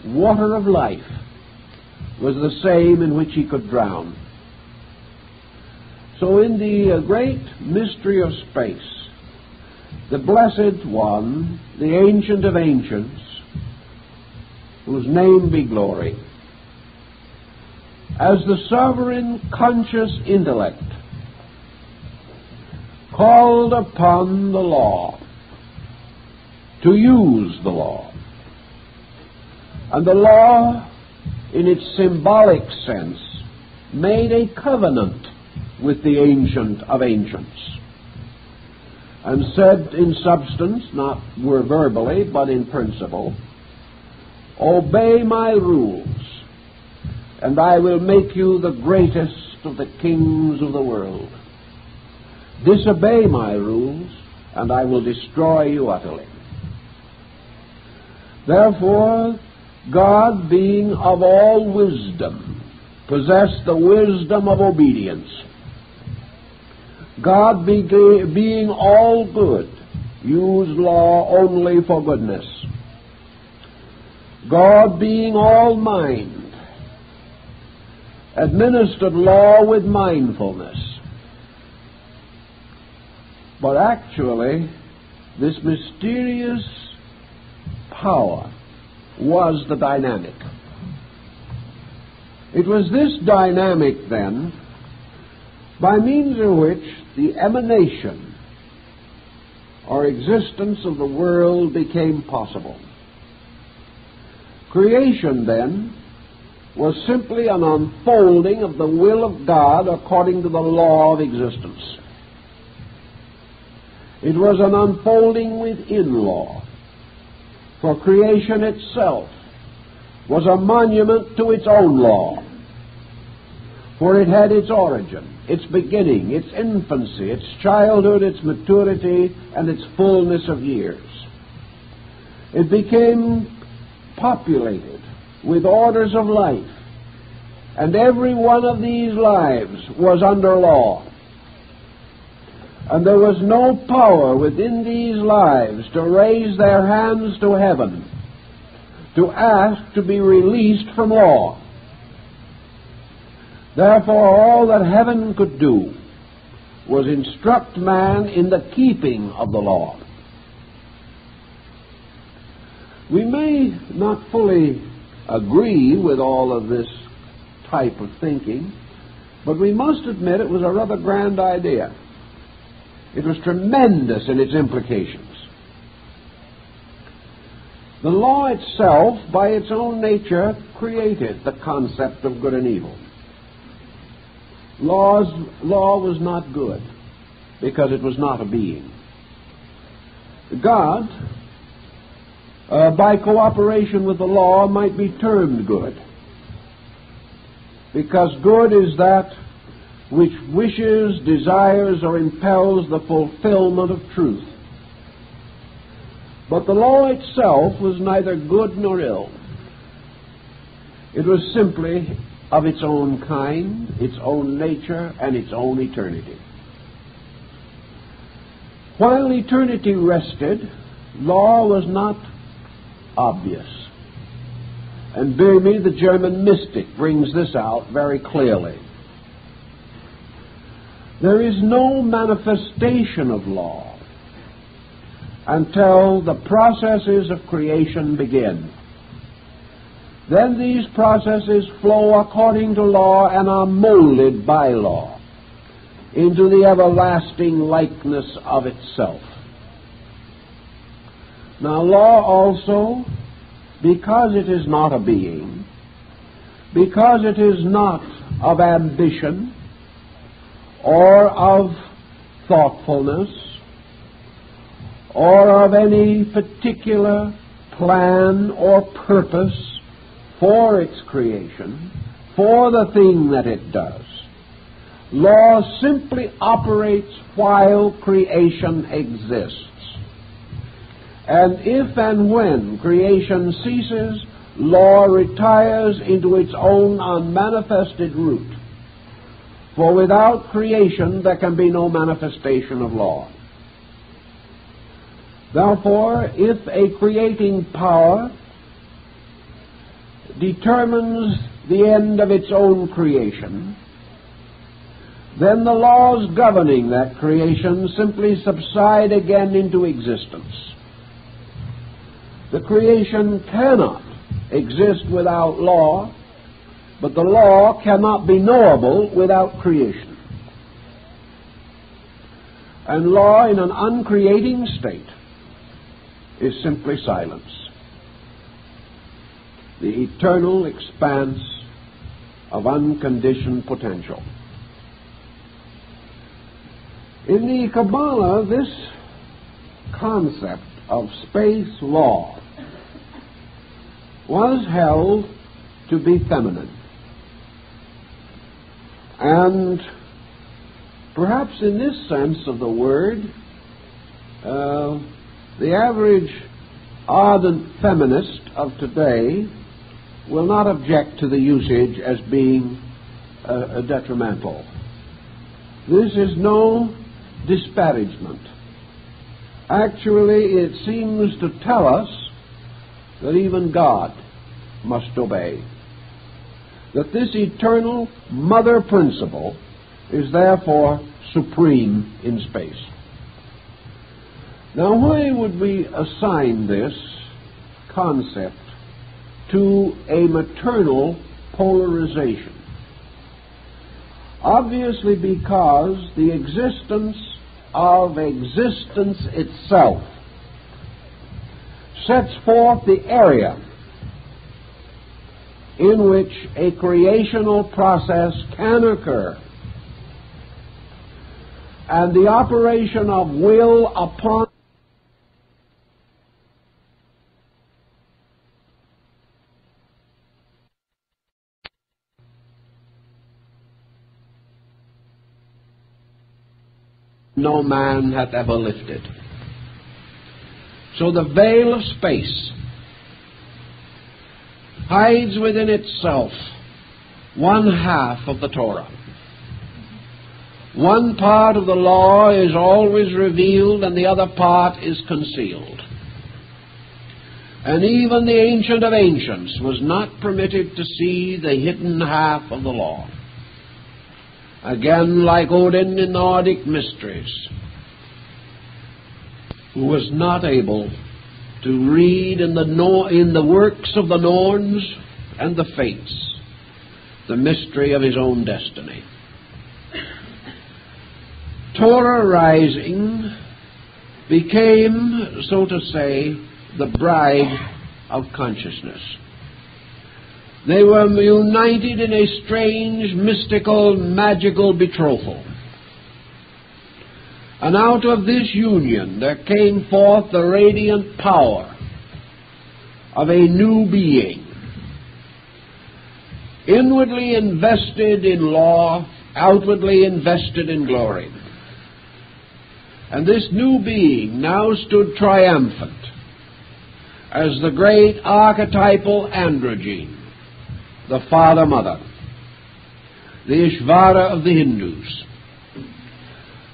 water of life, was the same in which he could drown. So in the great mystery of space, the Blessed One, the Ancient of Ancients, whose name be glory, as the sovereign conscious intellect, called upon the law to use the law. And the law, in its symbolic sense, made a covenant with the Ancient of Ancients, and said in substance, not verbally, but in principle, obey my rules, and I will make you the greatest of the kings of the world. Disobey my rules, and I will destroy you utterly. Therefore, God, being of all wisdom, possessed the wisdom of obedience. God, being all good, used law only for goodness. God, being all mind, administered law with mindfulness. But actually, this mysterious power was the dynamic. It was this dynamic, then, by means of which the emanation or existence of the world became possible. Creation, then, was simply an unfolding of the will of God according to the law of existence. It was an unfolding within law, for creation itself was a monument to its own law, for it had its origin, its beginning, its infancy, its childhood, its maturity, and its fullness of years. It became populated with orders of life, and every one of these lives was under law. And there was no power within these lives to raise their hands to heaven to ask to be released from law. Therefore, all that heaven could do was instruct man in the keeping of the law. We may not fully agree with all of this type of thinking, but we must admit it was a rather grand idea. It was tremendous in its implications. The law itself, by its own nature, created the concept of good and evil. Law was not good because it was not a being. God, by cooperation with the law, might be termed good, because good is that which wishes, desires, or impels the fulfillment of truth. But the law itself was neither good nor ill. It was simply of its own kind, its own nature, and its own eternity. While eternity rested, law was not obvious. And Böhme, the German mystic, brings this out very clearly. There is no manifestation of law until the processes of creation begin. Then these processes flow according to law and are molded by law into the everlasting likeness of itself. Now, law also, because it is not a being, because it is not of ambition or of thoughtfulness or of any particular plan or purpose for its creation, for the thing that it does, law simply operates while creation exists. And if and when creation ceases, law retires into its own unmanifested root. For without creation there can be no manifestation of law. Therefore, if a creating power determines the end of its own creation, then the laws governing that creation simply subside again into existence. The creation cannot exist without law, but the law cannot be knowable without creation. And law in an uncreating state is simply silence. The eternal expanse of unconditioned potential. In the Kabbalah, this concept of space law was held to be feminine. And perhaps in this sense of the word, the average ardent feminist of today will not object to the usage as being detrimental. This is no disparagement. Actually, it seems to tell us that even God must obey. That this eternal mother principle is therefore supreme in space. Now, why would we assign this concept to a maternal polarization? Obviously because the existence of existence itself sets forth the area in which a creational process can occur, and the operation of will upon no man hath ever lifted. So the veil of space hides within itself one half of the Torah. One part of the law is always revealed and the other part is concealed. And even the Ancient of Ancients was not permitted to see the hidden half of the law. Again, like Odin in the Nordic mysteries, who was not able to read in the works of the Norns and the Fates the mystery of his own destiny. Torah rising became, so to say, the bride of consciousness. They were united in a strange, mystical, magical betrothal. And out of this union there came forth the radiant power of a new being, inwardly invested in law, outwardly invested in glory. And this new being now stood triumphant as the great archetypal androgyne, the Father-Mother, the Ishvara of the Hindus,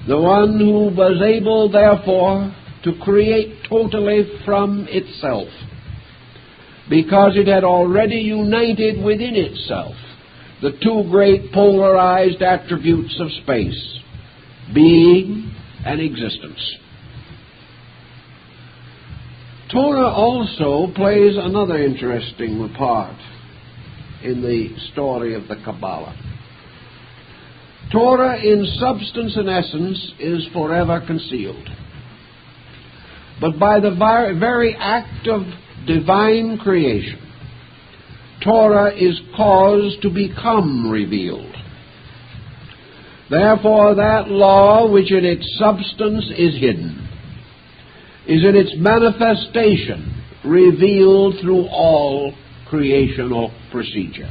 the one who was able, therefore, to create totally from itself, because it had already united within itself the two great polarized attributes of space, being and existence. Torah also plays another interesting part in the story of the Kabbalah. Torah, in substance and essence, is forever concealed. But by the very act of divine creation, Torah is caused to become revealed. Therefore, that law which in its substance is hidden is in its manifestation revealed through all creational procedure.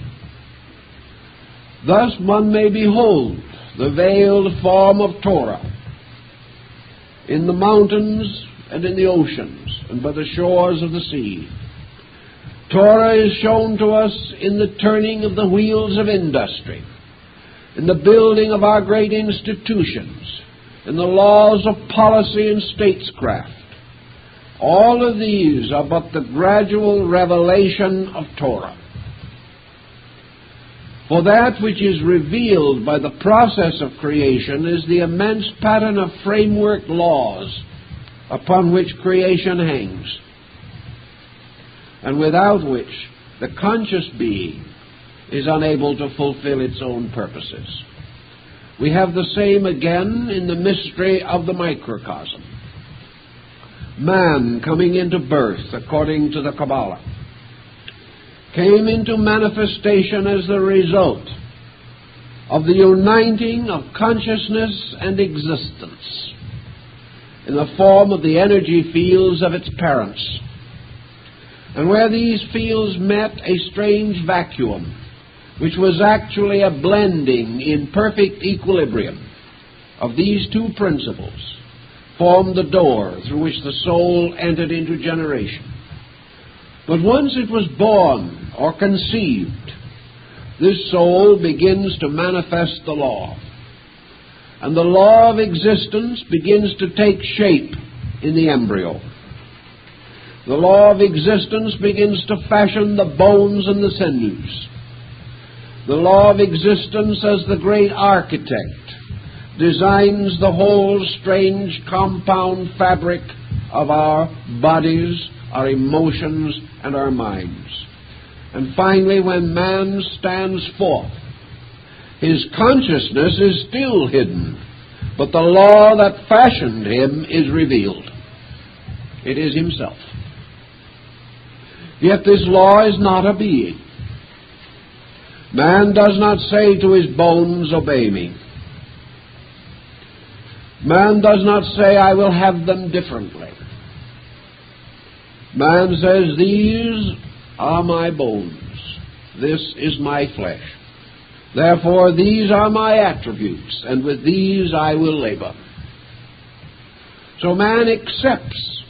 Thus one may behold the veiled form of Torah in the mountains and in the oceans and by the shores of the sea. Torah is shown to us in the turning of the wheels of industry, in the building of our great institutions, in the laws of policy and statescraft. All of these are but the gradual revelation of Torah. For that which is revealed by the process of creation is the immense pattern of framework laws upon which creation hangs, and without which the conscious being is unable to fulfill its own purposes. We have the same again in the mystery of the microcosm. Man, coming into birth, according to the Kabbalah, came into manifestation as the result of the uniting of consciousness and existence in the form of the energy fields of its parents. And where these fields met, a strange vacuum, which was actually a blending in perfect equilibrium of these two principles, formed the door through which the soul entered into generation. But once it was born or conceived, this soul begins to manifest the law. And the law of existence begins to take shape in the embryo. The law of existence begins to fashion the bones and the sinews. The law of existence, as the great architect, designs the whole strange compound fabric of our bodies, our emotions, and our minds. And finally, when man stands forth, his consciousness is still hidden, but the law that fashioned him is revealed. It is himself. Yet this law is not a being. Man does not say to his bones, obey me. Man does not say, I will have them differently. Man says, these are my bones. This is my flesh. Therefore, these are my attributes, and with these I will labor. So man accepts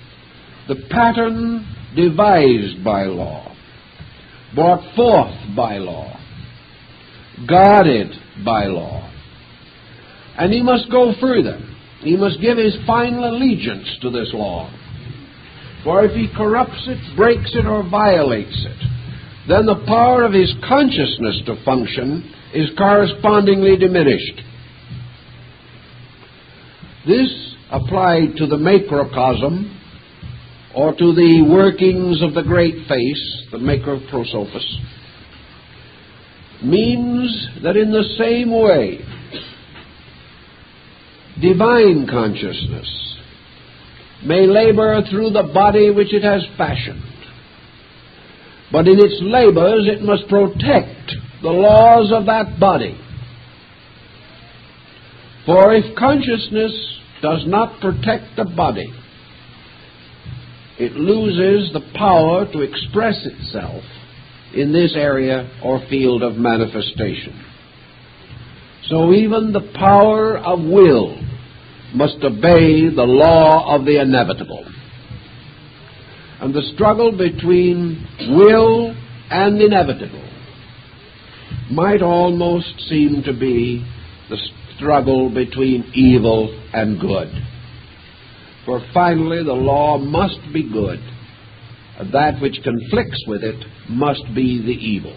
the pattern devised by law, brought forth by law, guarded by law. And he must go further. He must give his final allegiance to this law. For if he corrupts it, breaks it, or violates it, then the power of his consciousness to function is correspondingly diminished. This, applied to the macrocosm, or to the workings of the great face, the macroprosophos, means that in the same way, divine consciousness may labor through the body which it has fashioned, but in its labors it must protect the laws of that body. For if consciousness does not protect the body, it loses the power to express itself in this area or field of manifestation. So even the power of will must obey the law of the inevitable. And the struggle between will and inevitable might almost seem to be the struggle between evil and good. For finally the law must be good, and that which conflicts with it must be the evil.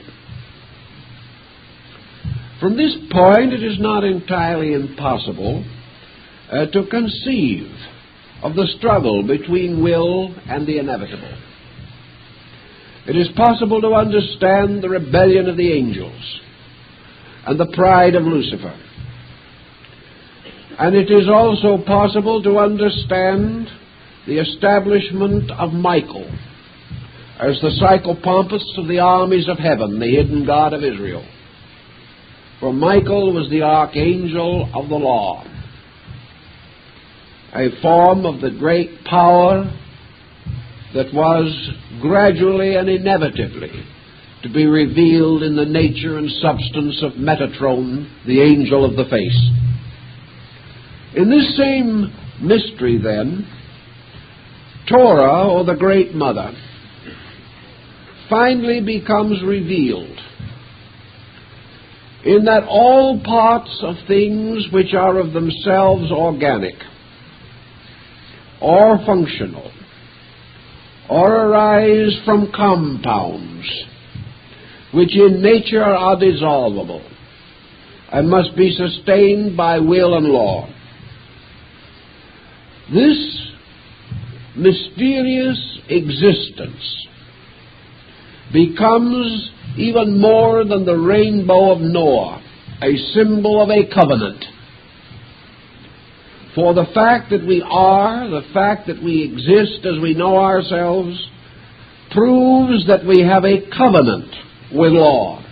From this point, it is not entirely impossible to conceive of the struggle between will and the inevitable. It is possible to understand the rebellion of the angels and the pride of Lucifer. And it is also possible to understand the establishment of Michael as the psychopompus of the armies of heaven, the hidden God of Israel. For Michael was the archangel of the law, a form of the great power that was gradually and inevitably to be revealed in the nature and substance of Metatron, the angel of the face. In this same mystery, then, Torah, or the Great Mother, finally becomes revealed in that all parts of things which are of themselves organic or functional or arise from compounds which in nature are dissolvable and must be sustained by will and law. This mysterious existence becomes even more than the rainbow of Noah, a symbol of a covenant. For the fact that we are, the fact that we exist as we know ourselves, proves that we have a covenant with law.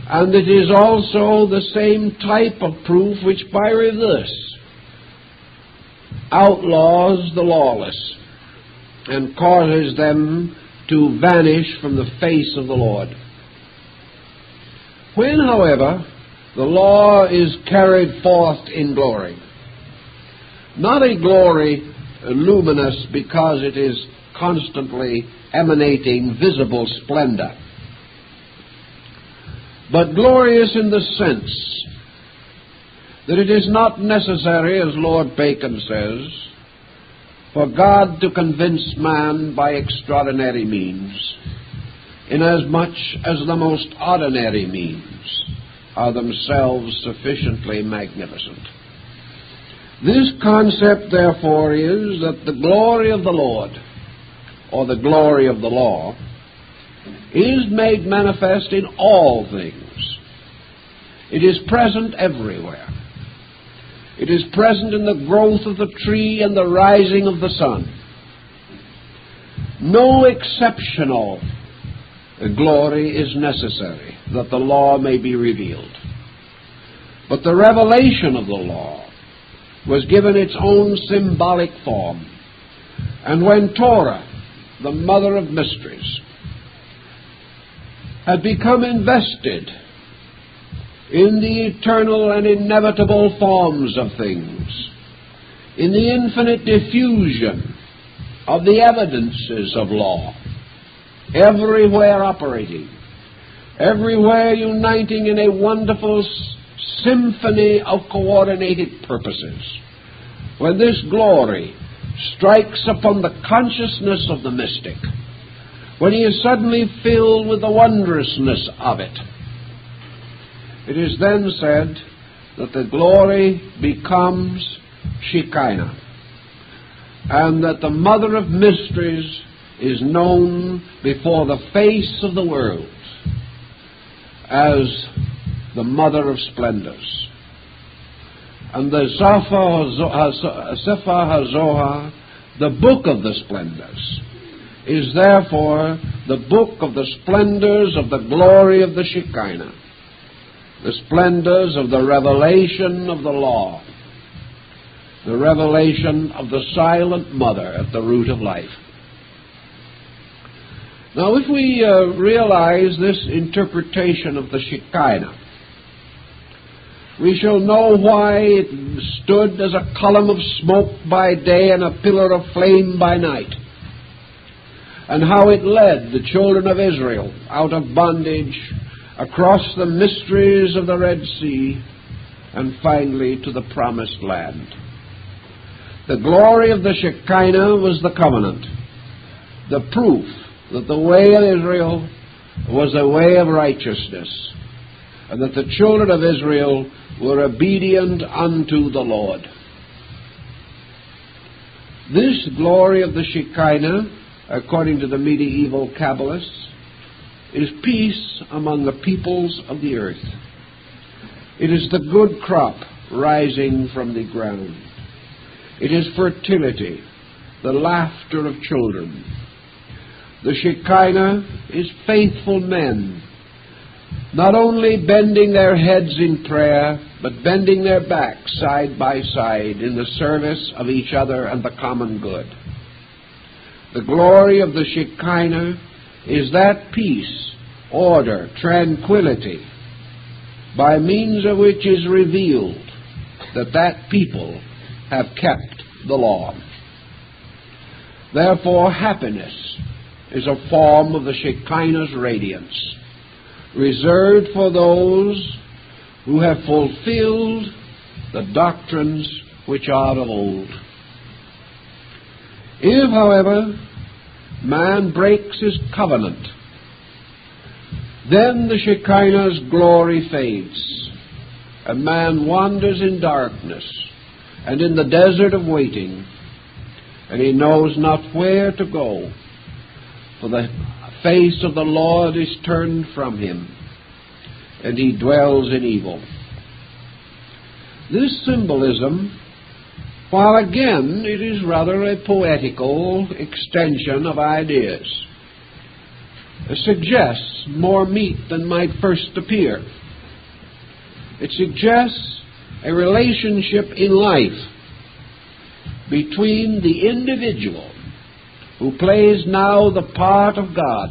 And it is also the same type of proof which, by reverse, outlaws the lawless and causes them to vanish from the face of the Lord. When, however, the law is carried forth in glory, not a glory luminous because it is constantly emanating visible splendor, but glorious in the sense that it is not necessary, as Lord Bacon says, for God to convince man by extraordinary means, inasmuch as the most ordinary means are themselves sufficiently magnificent. This concept, therefore, is that the glory of the Lord, or the glory of the law, is made manifest in all things. It is present everywhere. It is present in the growth of the tree and the rising of the sun. No exceptional glory is necessary that the law may be revealed. But the revelation of the law was given its own symbolic form. And when Torah, the mother of mysteries, had become invested in the eternal and inevitable forms of things, in the infinite diffusion of the evidences of law, everywhere operating, everywhere uniting in a wonderful symphony of coordinated purposes, when this glory strikes upon the consciousness of the mystic, when he is suddenly filled with the wondrousness of it, it is then said that the glory becomes Shekinah, and that the mother of mysteries is known before the face of the world as the mother of splendors. And the Sefer HaZohar, the book of the splendors, is therefore the book of the splendors of the glory of the Shekinah, the splendors of the revelation of the law, the revelation of the silent mother at the root of life. Now, if we realize this interpretation of the Shekinah, we shall know why it stood as a column of smoke by day and a pillar of flame by night, and how it led the children of Israel out of bondage across the mysteries of the Red Sea and finally to the Promised Land. The glory of the Shekinah was the covenant, the proof that the way of Israel was a way of righteousness, and that the children of Israel were obedient unto the Lord. This glory of the Shekinah, according to the medieval Kabbalists, is peace among the peoples of the earth. It is the good crop rising from the ground. It is fertility, the laughter of children. The Shekinah is faithful men, not only bending their heads in prayer, but bending their backs side by side in the service of each other and the common good. The glory of the Shekinah is that peace, order, tranquility, by means of which is revealed that that people have kept the law. Therefore, happiness is a form of the Shekinah's radiance, reserved for those who have fulfilled the doctrines which are of old. If, however, man breaks his covenant, then the Shekinah's glory fades, and man wanders in darkness and in the desert of waiting, and he knows not where to go, for the face of the Lord is turned from him, and he dwells in evil. This symbolism, while again it is rather a poetical extension of ideas, suggests more meat than might first appear. It suggests a relationship in life between the individual who plays now the part of God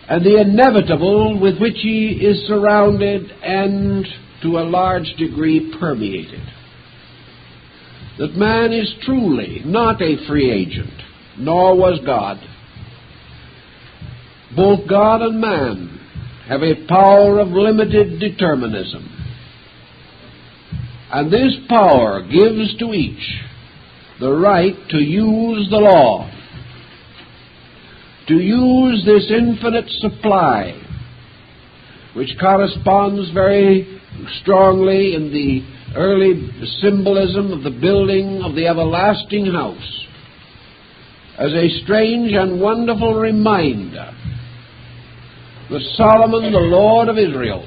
and the inevitable with which he is surrounded and to a large degree permeated. That man is truly not a free agent, nor was God. Both God and man have a power of limited determinism, and this power gives to each the right to use the law, to use this infinite supply, which corresponds very strongly in the early symbolism of the building of the everlasting house, as a strange and wonderful reminder that Solomon, the Lord of Israel,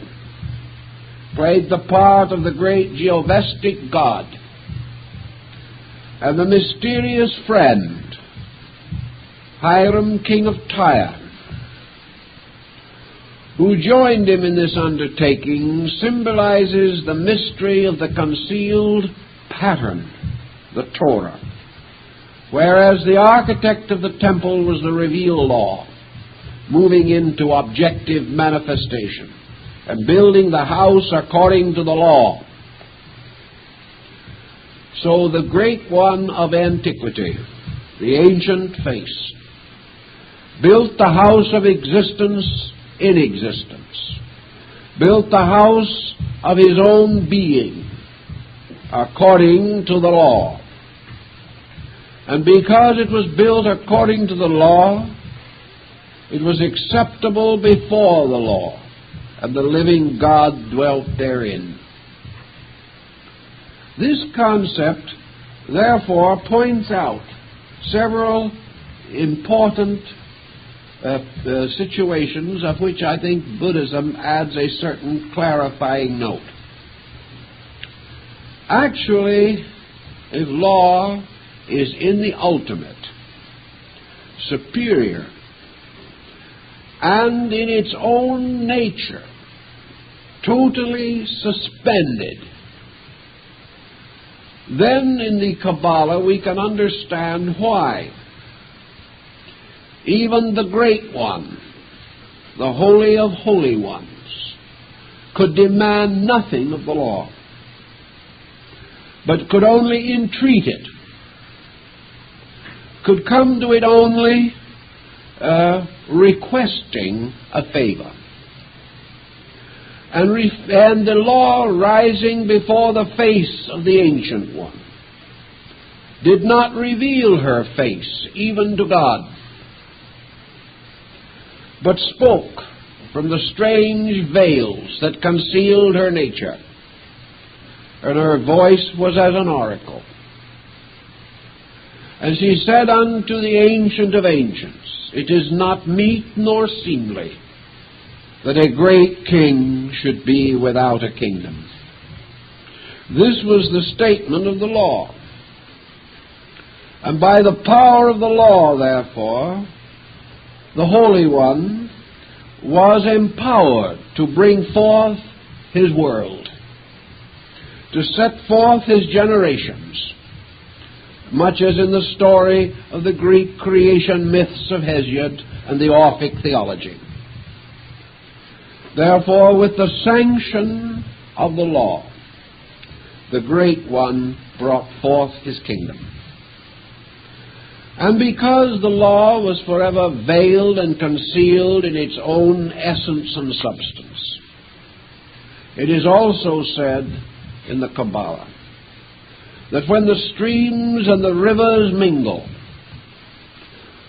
played the part of the great Jehovahstic God, and the mysterious friend, Hiram, king of Tyre, who joined him in this undertaking, symbolizes the mystery of the concealed pattern, the Torah, whereas the architect of the temple was the revealed law, moving into objective manifestation and building the house according to the law. So the great one of antiquity, the ancient face, built the house of existence in existence, built the house of his own being according to the law. And because it was built according to the law, it was acceptable before the law, and the living God dwelt therein. This concept, therefore, points out several important situations of which I think Buddhism adds a certain clarifying note. Actually, if law is in the ultimate, superior, and in its own nature, totally suspended, then in the Kabbalah we can understand why even the Great One, the Holy of Holy Ones, could demand nothing of the law, but could only entreat it, could come to it only requesting a favor. And the law, rising before the face of the Ancient One, did not reveal her face even to God, but spoke from the strange veils that concealed her nature, and her voice was as an oracle. And she said unto the Ancient of Ancients, "It is not meet nor seemly that a great king should be without a kingdom." This was the statement of the law. And by the power of the law, therefore, the Holy One was empowered to bring forth his world, to set forth his generations, much as in the story of the Greek creation myths of Hesiod and the Orphic theology. Therefore, with the sanction of the law, the Great One brought forth his kingdom. And because the law was forever veiled and concealed in its own essence and substance, it is also said in the Kabbalah that when the streams and the rivers mingle,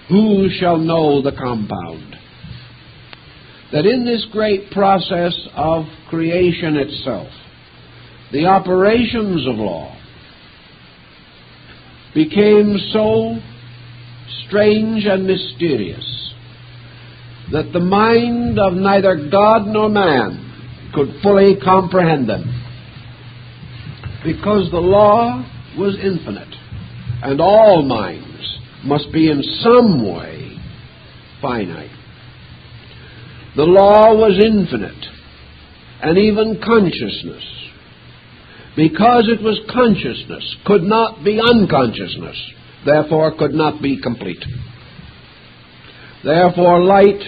who shall know the compound? That in this great process of creation itself, the operations of law became so strange and mysterious that the mind of neither God nor man could fully comprehend them, because the law was infinite, and all minds must be in some way finite. The law was infinite, and even consciousness, because it was consciousness, could not be unconsciousness, therefore could not be complete. Therefore light,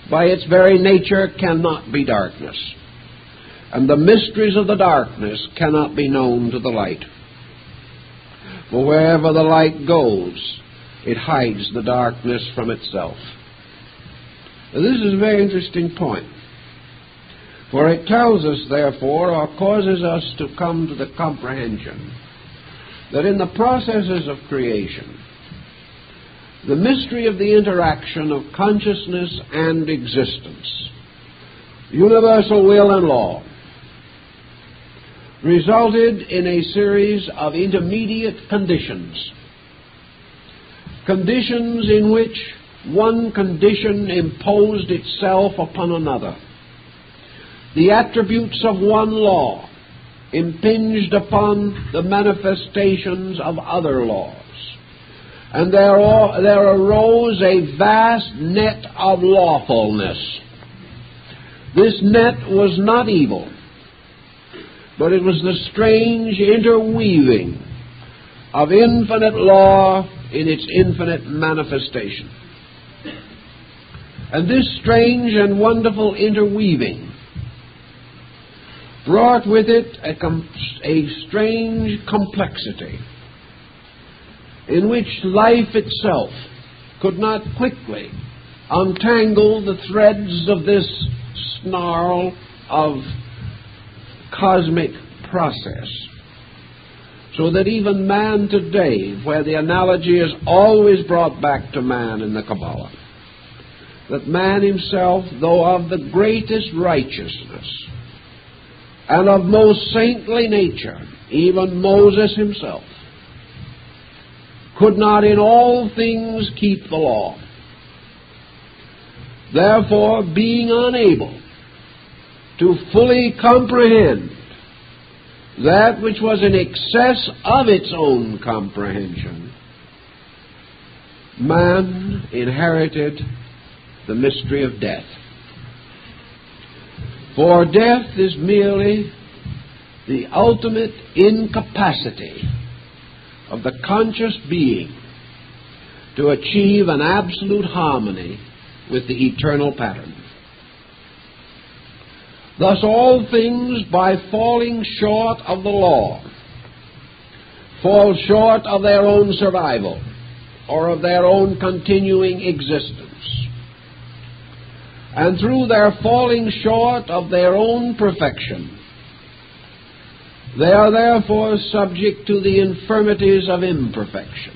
by its very nature, cannot be darkness, and the mysteries of the darkness cannot be known to the light. For wherever the light goes, it hides the darkness from itself. Now, this is a very interesting point, for it tells us, therefore, or causes us to come to the comprehension that in the processes of creation, the mystery of the interaction of consciousness and existence, universal will and law, resulted in a series of intermediate conditions, conditions in which one condition imposed itself upon another. The attributes of one law impinged upon the manifestations of other laws, and there arose a vast net of lawfulness. This net was not evil, but it was the strange interweaving of infinite law in its infinite manifestation. And this strange and wonderful interweaving brought with it a strange complexity in which life itself could not quickly untangle the threads of this snarl of cosmic process, so that even man today, where the analogy is always brought back to man in the Kabbalah, that man himself, though of the greatest righteousness and of most saintly nature, even Moses himself, could not in all things keep the law. Therefore, being unable to fully comprehend that which was in excess of its own comprehension, man inherited the mystery of death. For death is merely the ultimate incapacity of the conscious being to achieve an absolute harmony with the eternal pattern. Thus all things, by falling short of the law, fall short of their own survival or of their own continuing existence. And through their falling short of their own perfection, they are therefore subject to the infirmities of imperfection.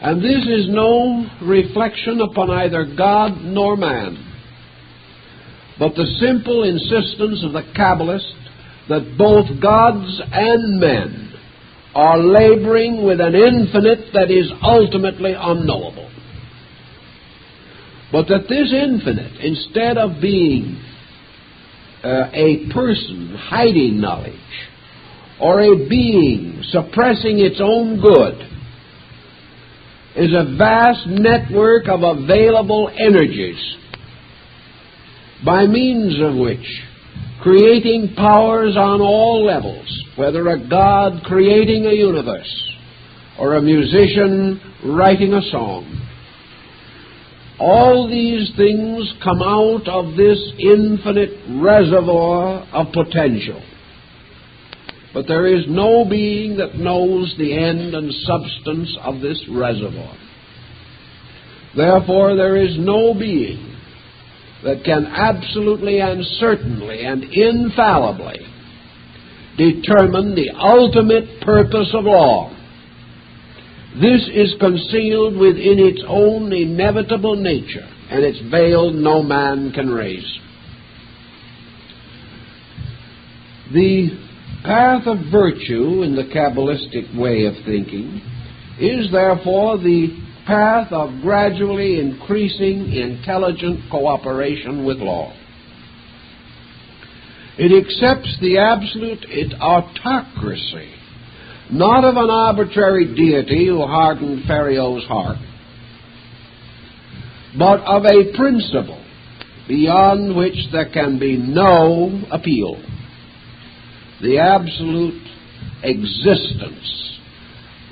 And this is no reflection upon either God nor man, but the simple insistence of the Kabbalist that both gods and men are laboring with an infinite that is ultimately unknowable. But that this infinite, instead of being a person hiding knowledge, or a being suppressing its own good, is a vast network of available energies, by means of which, creating powers on all levels, whether a God creating a universe, or a musician writing a song, all these things come out of this infinite reservoir of potential. But there is no being that knows the end and substance of this reservoir. Therefore, there is no being that can absolutely and certainly and infallibly determine the ultimate purpose of law. This is concealed within its own inevitable nature, and its veil no man can raise. The path of virtue in the Kabbalistic way of thinking is therefore the path of gradually increasing intelligent cooperation with law. It accepts the absolute autocracy, not of an arbitrary deity who hardened Pharaoh's heart, but of a principle beyond which there can be no appeal, the absolute existence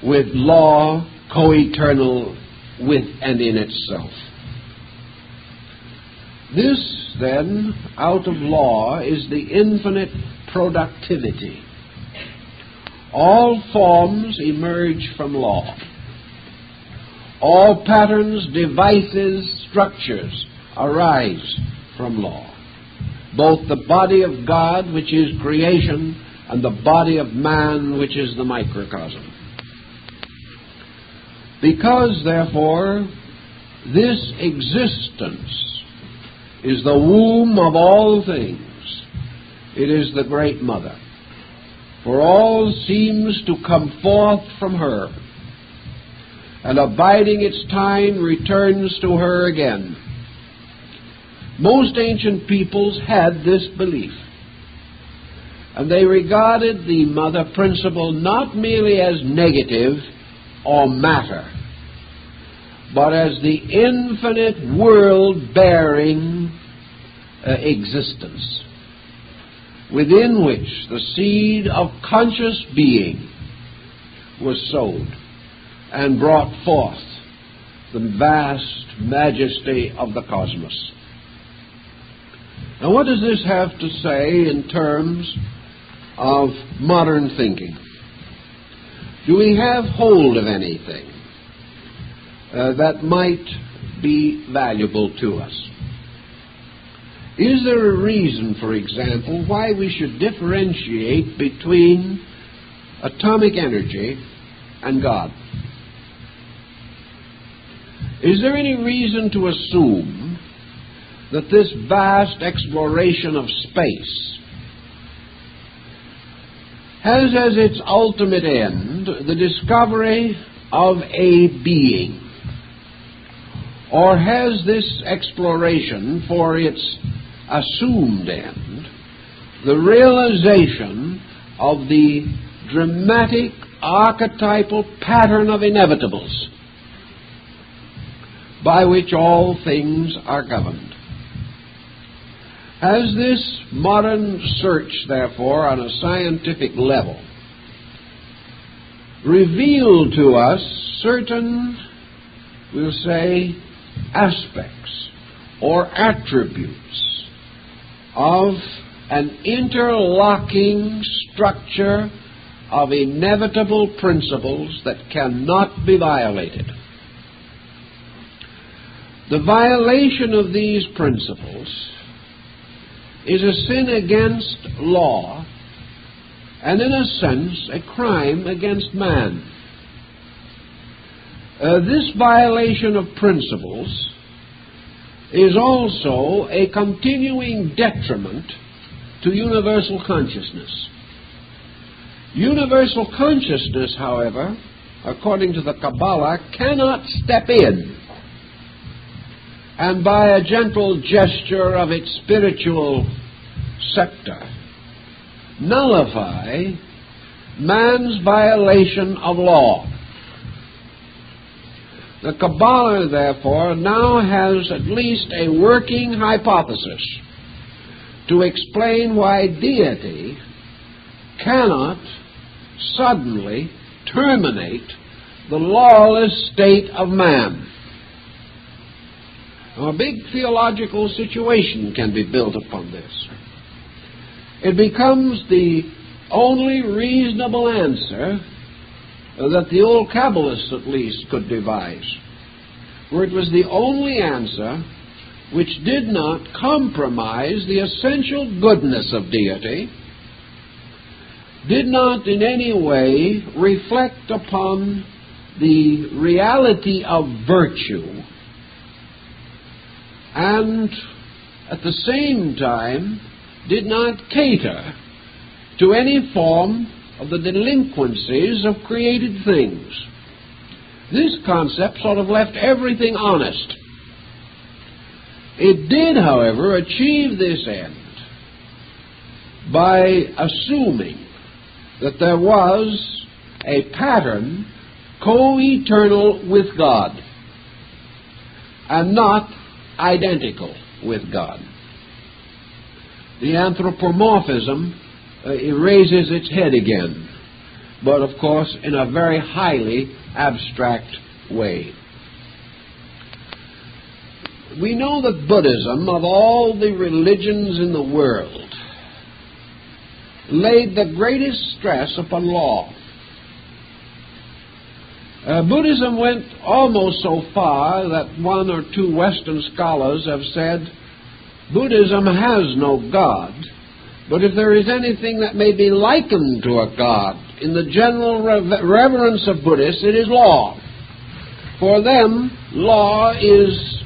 with law co-eternal with and in itself. This, then, out of law is the infinite productivity. All forms emerge from law. All patterns, devices, structures arise from law. Both the body of God, which is creation, and the body of man, which is the microcosm. Because, therefore, this existence is the womb of all things, it is the great mother. For all seems to come forth from her, and abiding its time returns to her again. Most ancient peoples had this belief, and they regarded the mother principle not merely as negative or matter, but as the infinite world-bearing existence, within which the seed of conscious being was sowed and brought forth the vast majesty of the cosmos. Now, what does this have to say in terms of modern thinking? Do we have hold of anything that might be valuable to us? Is there a reason, for example, why we should differentiate between atomic energy and God? Is there any reason to assume that this vast exploration of space has as its ultimate end the discovery of a being? Or has this exploration for its assumed end the realization of the dramatic archetypal pattern of inevitables by which all things are governed? Has this modern search, therefore, on a scientific level revealed to us certain, we'll say, aspects or attributes of an interlocking structure of inevitable principles that cannot be violated? The violation of these principles is a sin against law and, in a sense, a crime against man. This violation of principles is also a continuing detriment to universal consciousness. Universal consciousness, however, according to the Kabbalah, cannot step in and by a gentle gesture of its spiritual scepter nullify man's violation of law. The Kabbalah, therefore, now has at least a working hypothesis to explain why deity cannot suddenly terminate the lawless state of man. Now, a big theological situation can be built upon this. It becomes the only reasonable answer that the old Kabbalists at least could devise, for it was the only answer which did not compromise the essential goodness of deity, did not in any way reflect upon the reality of virtue, and at the same time did not cater to any form of the delinquencies of created things. This concept sort of left everything honest. It did, however, achieve this end by assuming that there was a pattern co-eternal with God and not identical with God. The anthropomorphism raises its head again, but of course in a very highly abstract way. We know that Buddhism, of all the religions in the world, laid the greatest stress upon law. Buddhism went almost so far that one or two Western scholars have said Buddhism has no God, but if there is anything that may be likened to a God in the general reverence of Buddhists, it is law. For them, law is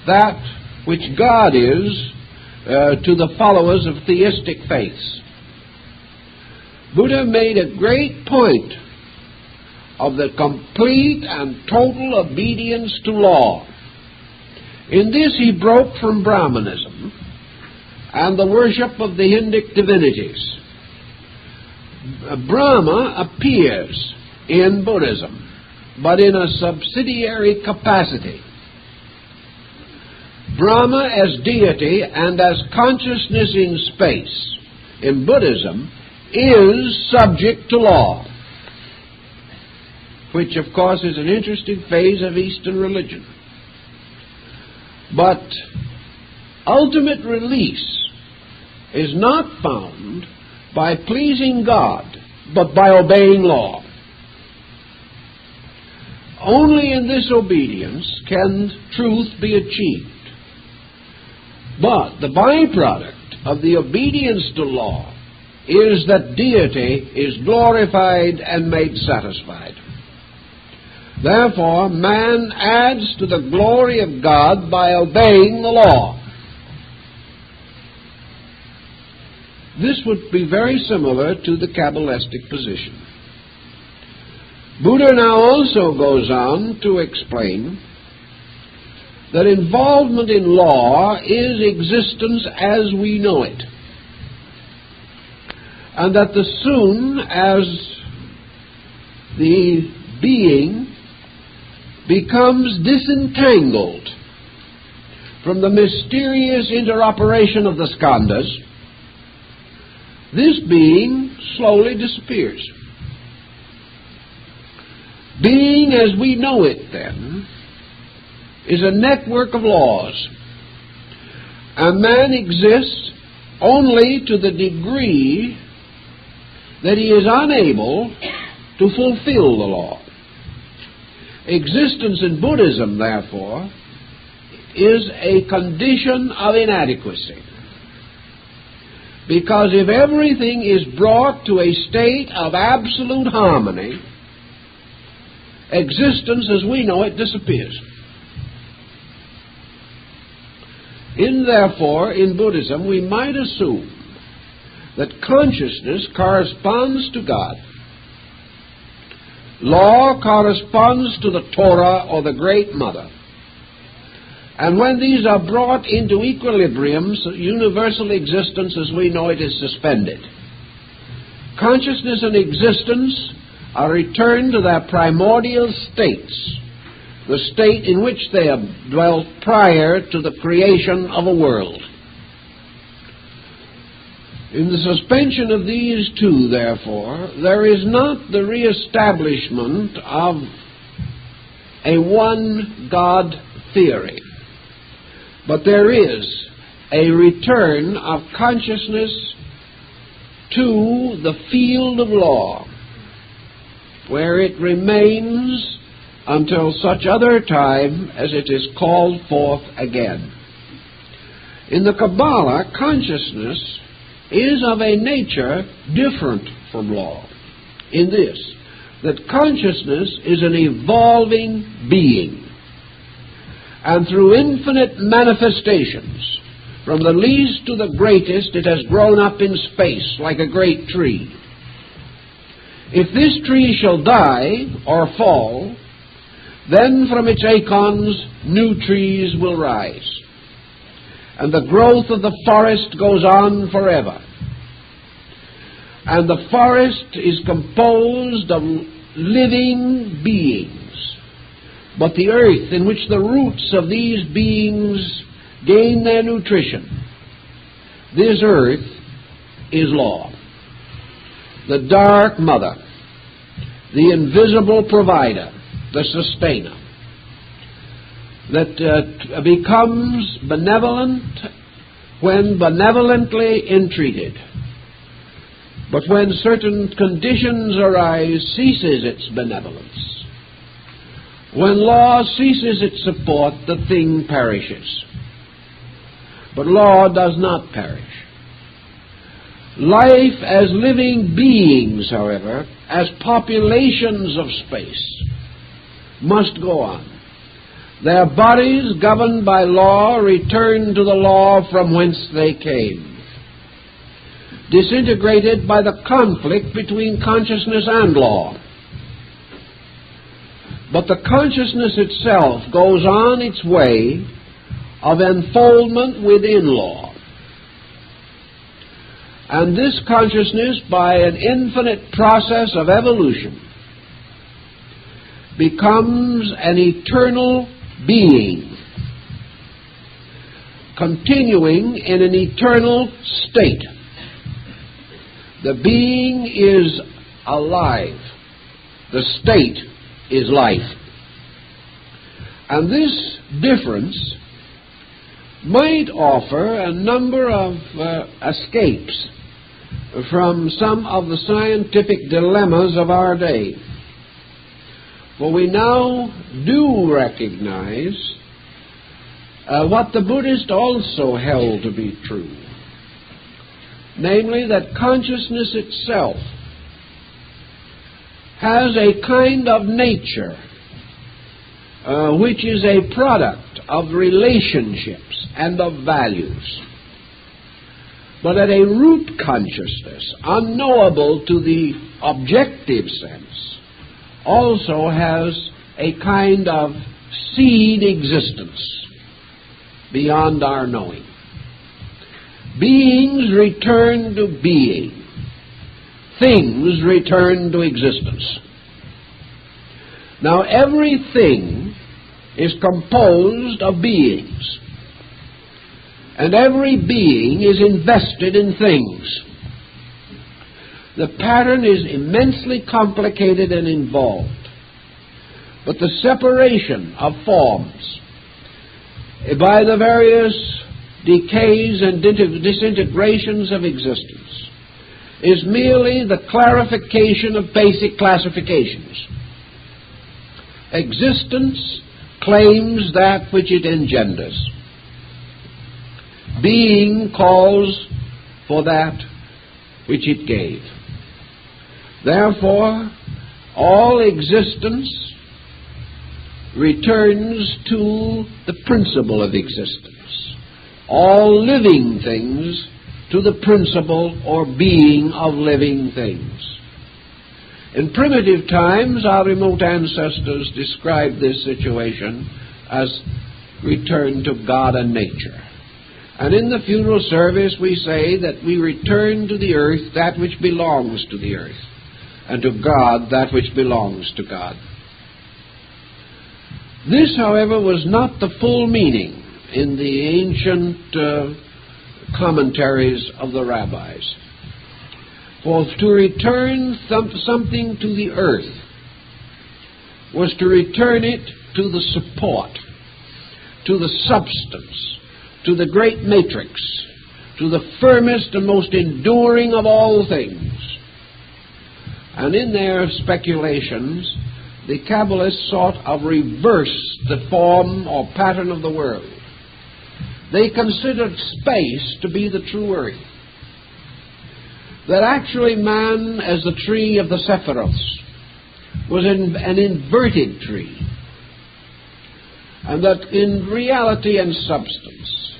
that which God is to the followers of theistic faiths. Buddha made a great point of the complete and total obedience to law. In this he broke from Brahmanism and the worship of the Hindic divinities. Brahma appears in Buddhism, but in a subsidiary capacity. Brahma as deity and as consciousness in space in Buddhism is subject to law, which of course is an interesting phase of Eastern religion. But ultimate release is not found by pleasing God, but by obeying law. Only in this obedience can truth be achieved. But the byproduct of the obedience to law is that deity is glorified and made satisfied. Therefore, man adds to the glory of God by obeying the law. This would be very similar to the Kabbalistic position. Buddha now also goes on to explain that involvement in law is existence as we know it, and that as soon as the being becomes disentangled from the mysterious interoperation of the skandhas, this being slowly disappears. Being as we know it, then, is a network of laws, and man exists only to the degree that he is unable to fulfill the law. Existence in Buddhism, therefore, is a condition of inadequacy. Because if everything is brought to a state of absolute harmony, existence as we know it disappears. Therefore, in Buddhism, we might assume that consciousness corresponds to God. Law corresponds to the Torah or the Great Mother. And when these are brought into equilibrium, universal existence as we know it is suspended. Consciousness and existence are returned to their primordial states, the state in which they have dwelt prior to the creation of a world. In the suspension of these two, therefore, there is not the reestablishment of a one God theory, but there is a return of consciousness to the field of law, where it remains until such other time as it is called forth again. In the Kabbalah, consciousness is of a nature different from law, in this, that consciousness is an evolving being, and through infinite manifestations, from the least to the greatest, it has grown up in space like a great tree. If this tree shall die or fall, then from its acorns new trees will rise, and the growth of the forest goes on forever. And the forest is composed of living beings, but the earth in which the roots of these beings gain their nutrition, this earth is law. The dark mother, the invisible provider, the sustainer, that becomes benevolent when benevolently entreated, but when certain conditions arise, ceases its benevolence. When law ceases its support, the thing perishes. But law does not perish. Life as living beings, however, as populations of space, must go on. Their bodies, governed by law, return to the law from whence they came, disintegrated by the conflict between consciousness and law. But the consciousness itself goes on its way of enfoldment within law. And this consciousness, by an infinite process of evolution, becomes an eternal being, continuing in an eternal state. The being is alive. The state is life. And this difference might offer a number of escapes from some of the scientific dilemmas of our day. For we now do recognize what the Buddhist also held to be true, namely that consciousness itself has a kind of nature which is a product of relationships and of values, but that a root consciousness, unknowable to the objective sense, also has a kind of seed existence beyond our knowing. Beings return to being. Things return to existence. Now, everything is composed of beings, and every being is invested in things. The pattern is immensely complicated and involved, but the separation of forms by the various decays and disintegrations of existence is merely the clarification of basic classifications. Existence claims that which it engenders. Being calls for that which it gave. Therefore, all existence returns to the principle of existence. All living things to the principle or being of living things. In primitive times, our remote ancestors described this situation as return to God and nature. And in the funeral service we say that we return to the earth that which belongs to the earth, and to God that which belongs to God. This, however, was not the full meaning in the ancient commentaries of the rabbis. For to return something to the earth was to return it to the support, to the substance, to the great matrix, to the firmest and most enduring of all things. And in their speculations, the Kabbalists sought to reverse the form or pattern of the world. They considered space to be the true earth. That actually man, as the tree of the Sephiroths, was an inverted tree. And that in reality and substance,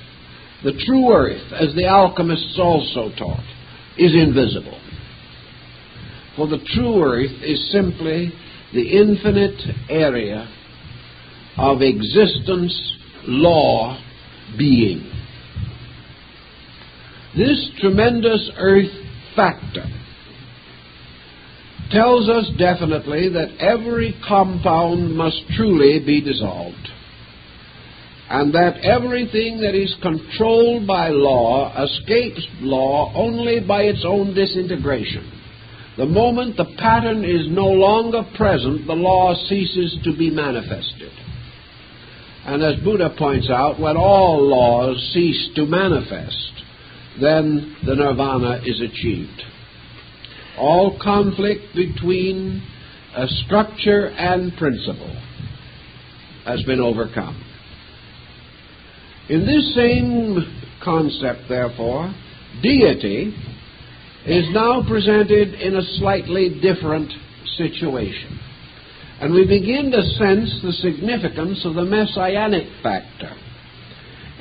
the true earth, as the alchemists also taught, is invisible. For the true earth is simply the infinite area of existence, law, being. This tremendous earth factor tells us definitely that every compound must truly be dissolved, and that everything that is controlled by law escapes law only by its own disintegration. The moment the pattern is no longer present, the law ceases to be manifested. And as Buddha points out, when all laws cease to manifest, then the nirvana is achieved. All conflict between structure and principle has been overcome. In this same concept, therefore, deity is now presented in a slightly different situation. And we begin to sense the significance of the messianic factor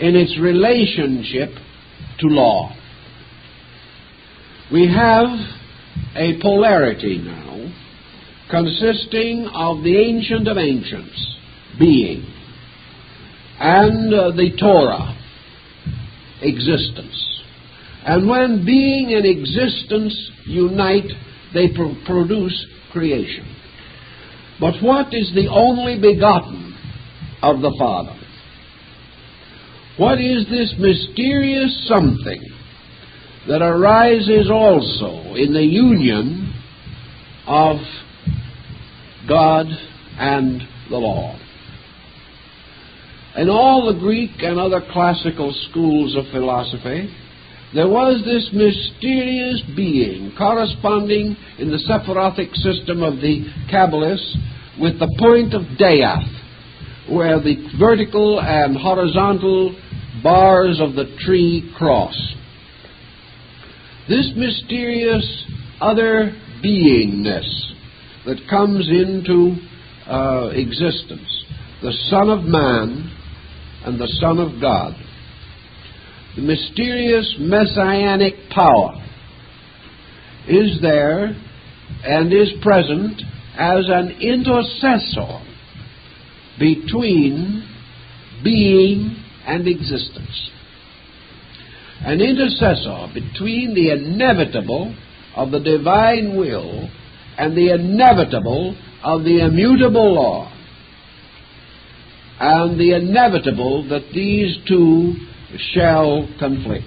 in its relationship to law. We have a polarity now consisting of the Ancient of Ancients, being, and the Torah, existence. And when being and existence unite, they produce creation. But what is the only begotten of the Father? What is this mysterious something that arises also in the union of God and the law? In all the Greek and other classical schools of philosophy, there was this mysterious being corresponding in the Sephirothic system of the Kabbalists with the point of Death, where the vertical and horizontal bars of the tree cross. This mysterious other beingness that comes into existence, the Son of Man and the Son of God, the mysterious messianic power is there and is present as an intercessor between being and existence. An intercessor between the inevitable of the divine will and the inevitable of the immutable law, and the inevitable that these two shall conflict.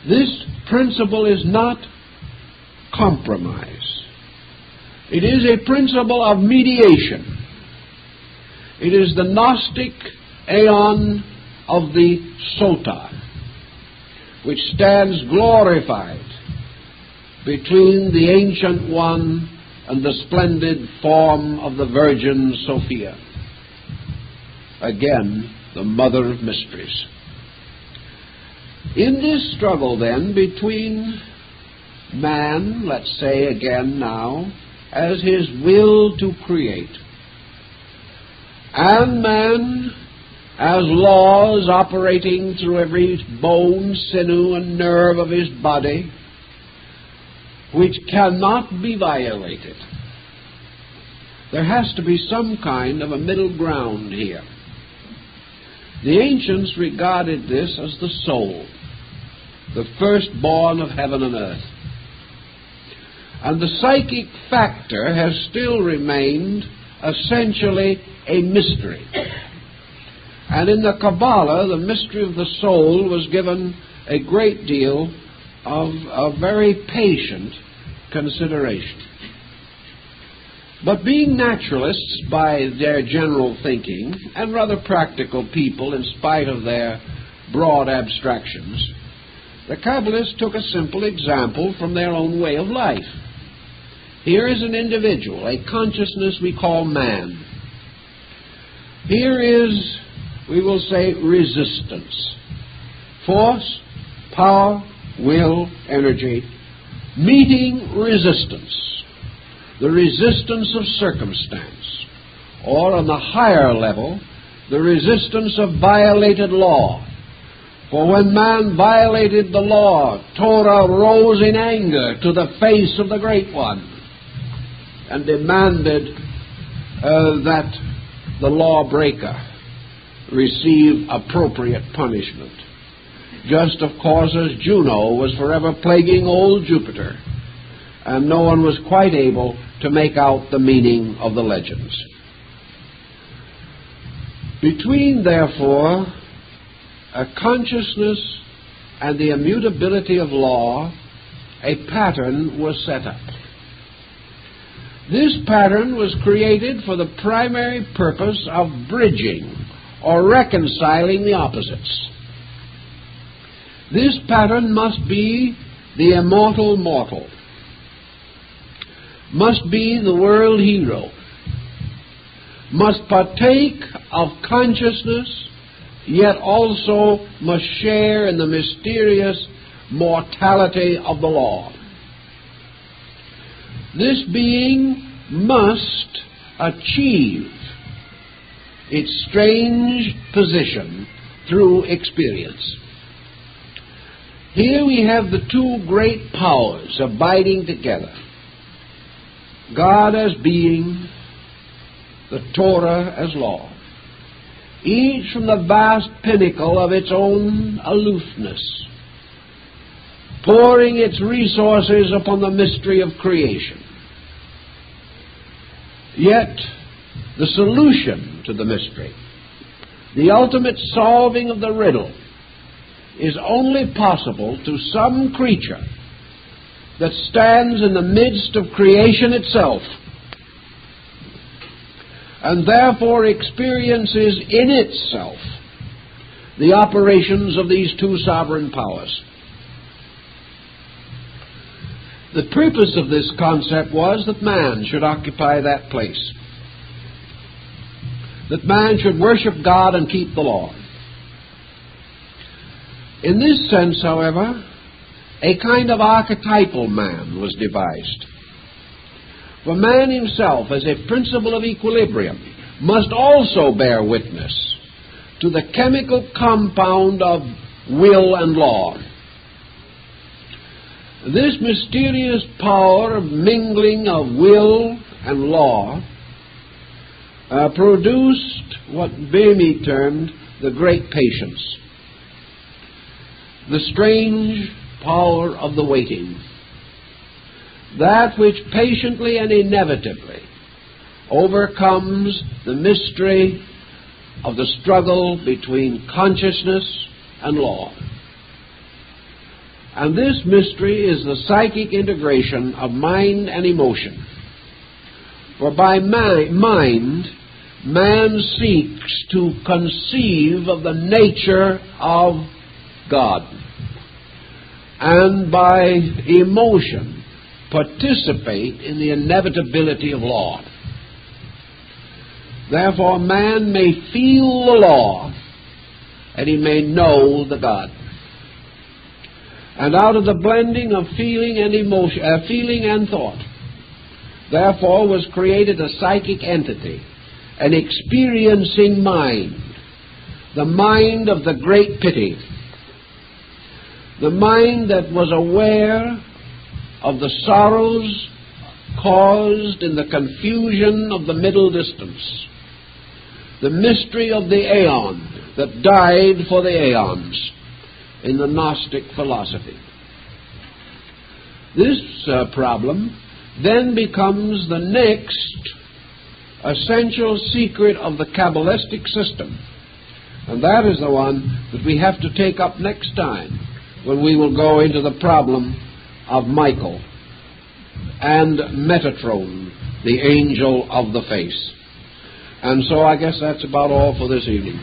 This principle is not compromise. It is a principle of mediation. It is the Gnostic aeon of the Sota, which stands glorified between the Ancient One and the splendid form of the Virgin Sophia. Again, the Mother of Mysteries. In this struggle, then, between man, let's say again now, as his will to create, and man as laws operating through every bone, sinew, and nerve of his body, which cannot be violated. There has to be some kind of a middle ground here. The ancients regarded this as the soul, the firstborn of heaven and earth. And the psychic factor has still remained essentially a mystery. And in the Kabbalah, the mystery of the soul was given a great deal of a very patient consideration. But being naturalists by their general thinking, and rather practical people in spite of their broad abstractions, the Kabbalists took a simple example from their own way of life. Here is an individual, a consciousness we call man. Here is, we will say, resistance. Force, power, will, energy, meeting resistance. The resistance of circumstance, or on the higher level, the resistance of violated law. For when man violated the law, Torah rose in anger to the face of the Great One and demanded that the lawbreaker receive appropriate punishment. Just, of course, as Juno was forever plaguing old Jupiter, and no one was quite able to make out the meaning of the legends. Between, therefore, a consciousness and the immutability of law, a pattern was set up. This pattern was created for the primary purpose of bridging or reconciling the opposites. This pattern must be the immortal mortal, must be the world hero, must partake of consciousness, yet also must share in the mysterious mortality of the law. This being must achieve its strange position through experience. Here we have the two great powers abiding together. God as being, the Torah as law, each from the vast pinnacle of its own aloofness, pouring its resources upon the mystery of creation. Yet, the solution to the mystery, the ultimate solving of the riddle, is only possible to some creature that stands in the midst of creation itself, and therefore experiences in itself the operations of these two sovereign powers. The purpose of this concept was that man should occupy that place. that man should worship God and keep the law. In this sense, however, a kind of archetypal man was devised. For man himself, as a principle of equilibrium, must also bear witness to the chemical compound of will and law. This mysterious power of mingling of will and law produced what Bhemi termed the great patience, the strange power of the waiting, that which patiently and inevitably overcomes the mystery of the struggle between consciousness and law. And this mystery is the psychic integration of mind and emotion. For by mind, man seeks to conceive of the nature of God, and by emotion participate in the inevitability of law. Therefore, man may feel the law, and he may know the God. And out of the blending of feeling and emotion, feeling and thought, therefore was created a psychic entity, an experiencing mind, the mind of the great pity, the mind that was aware of the sorrows caused in the confusion of the middle distance, the mystery of the aeon that died for the aeons in the Gnostic philosophy. This problem then becomes the next essential secret of the Kabbalistic system, and that is the one that we have to take up next time, when we will go into the problem of Michael and Metatron, the angel of the face. And so I guess that's about all for this evening.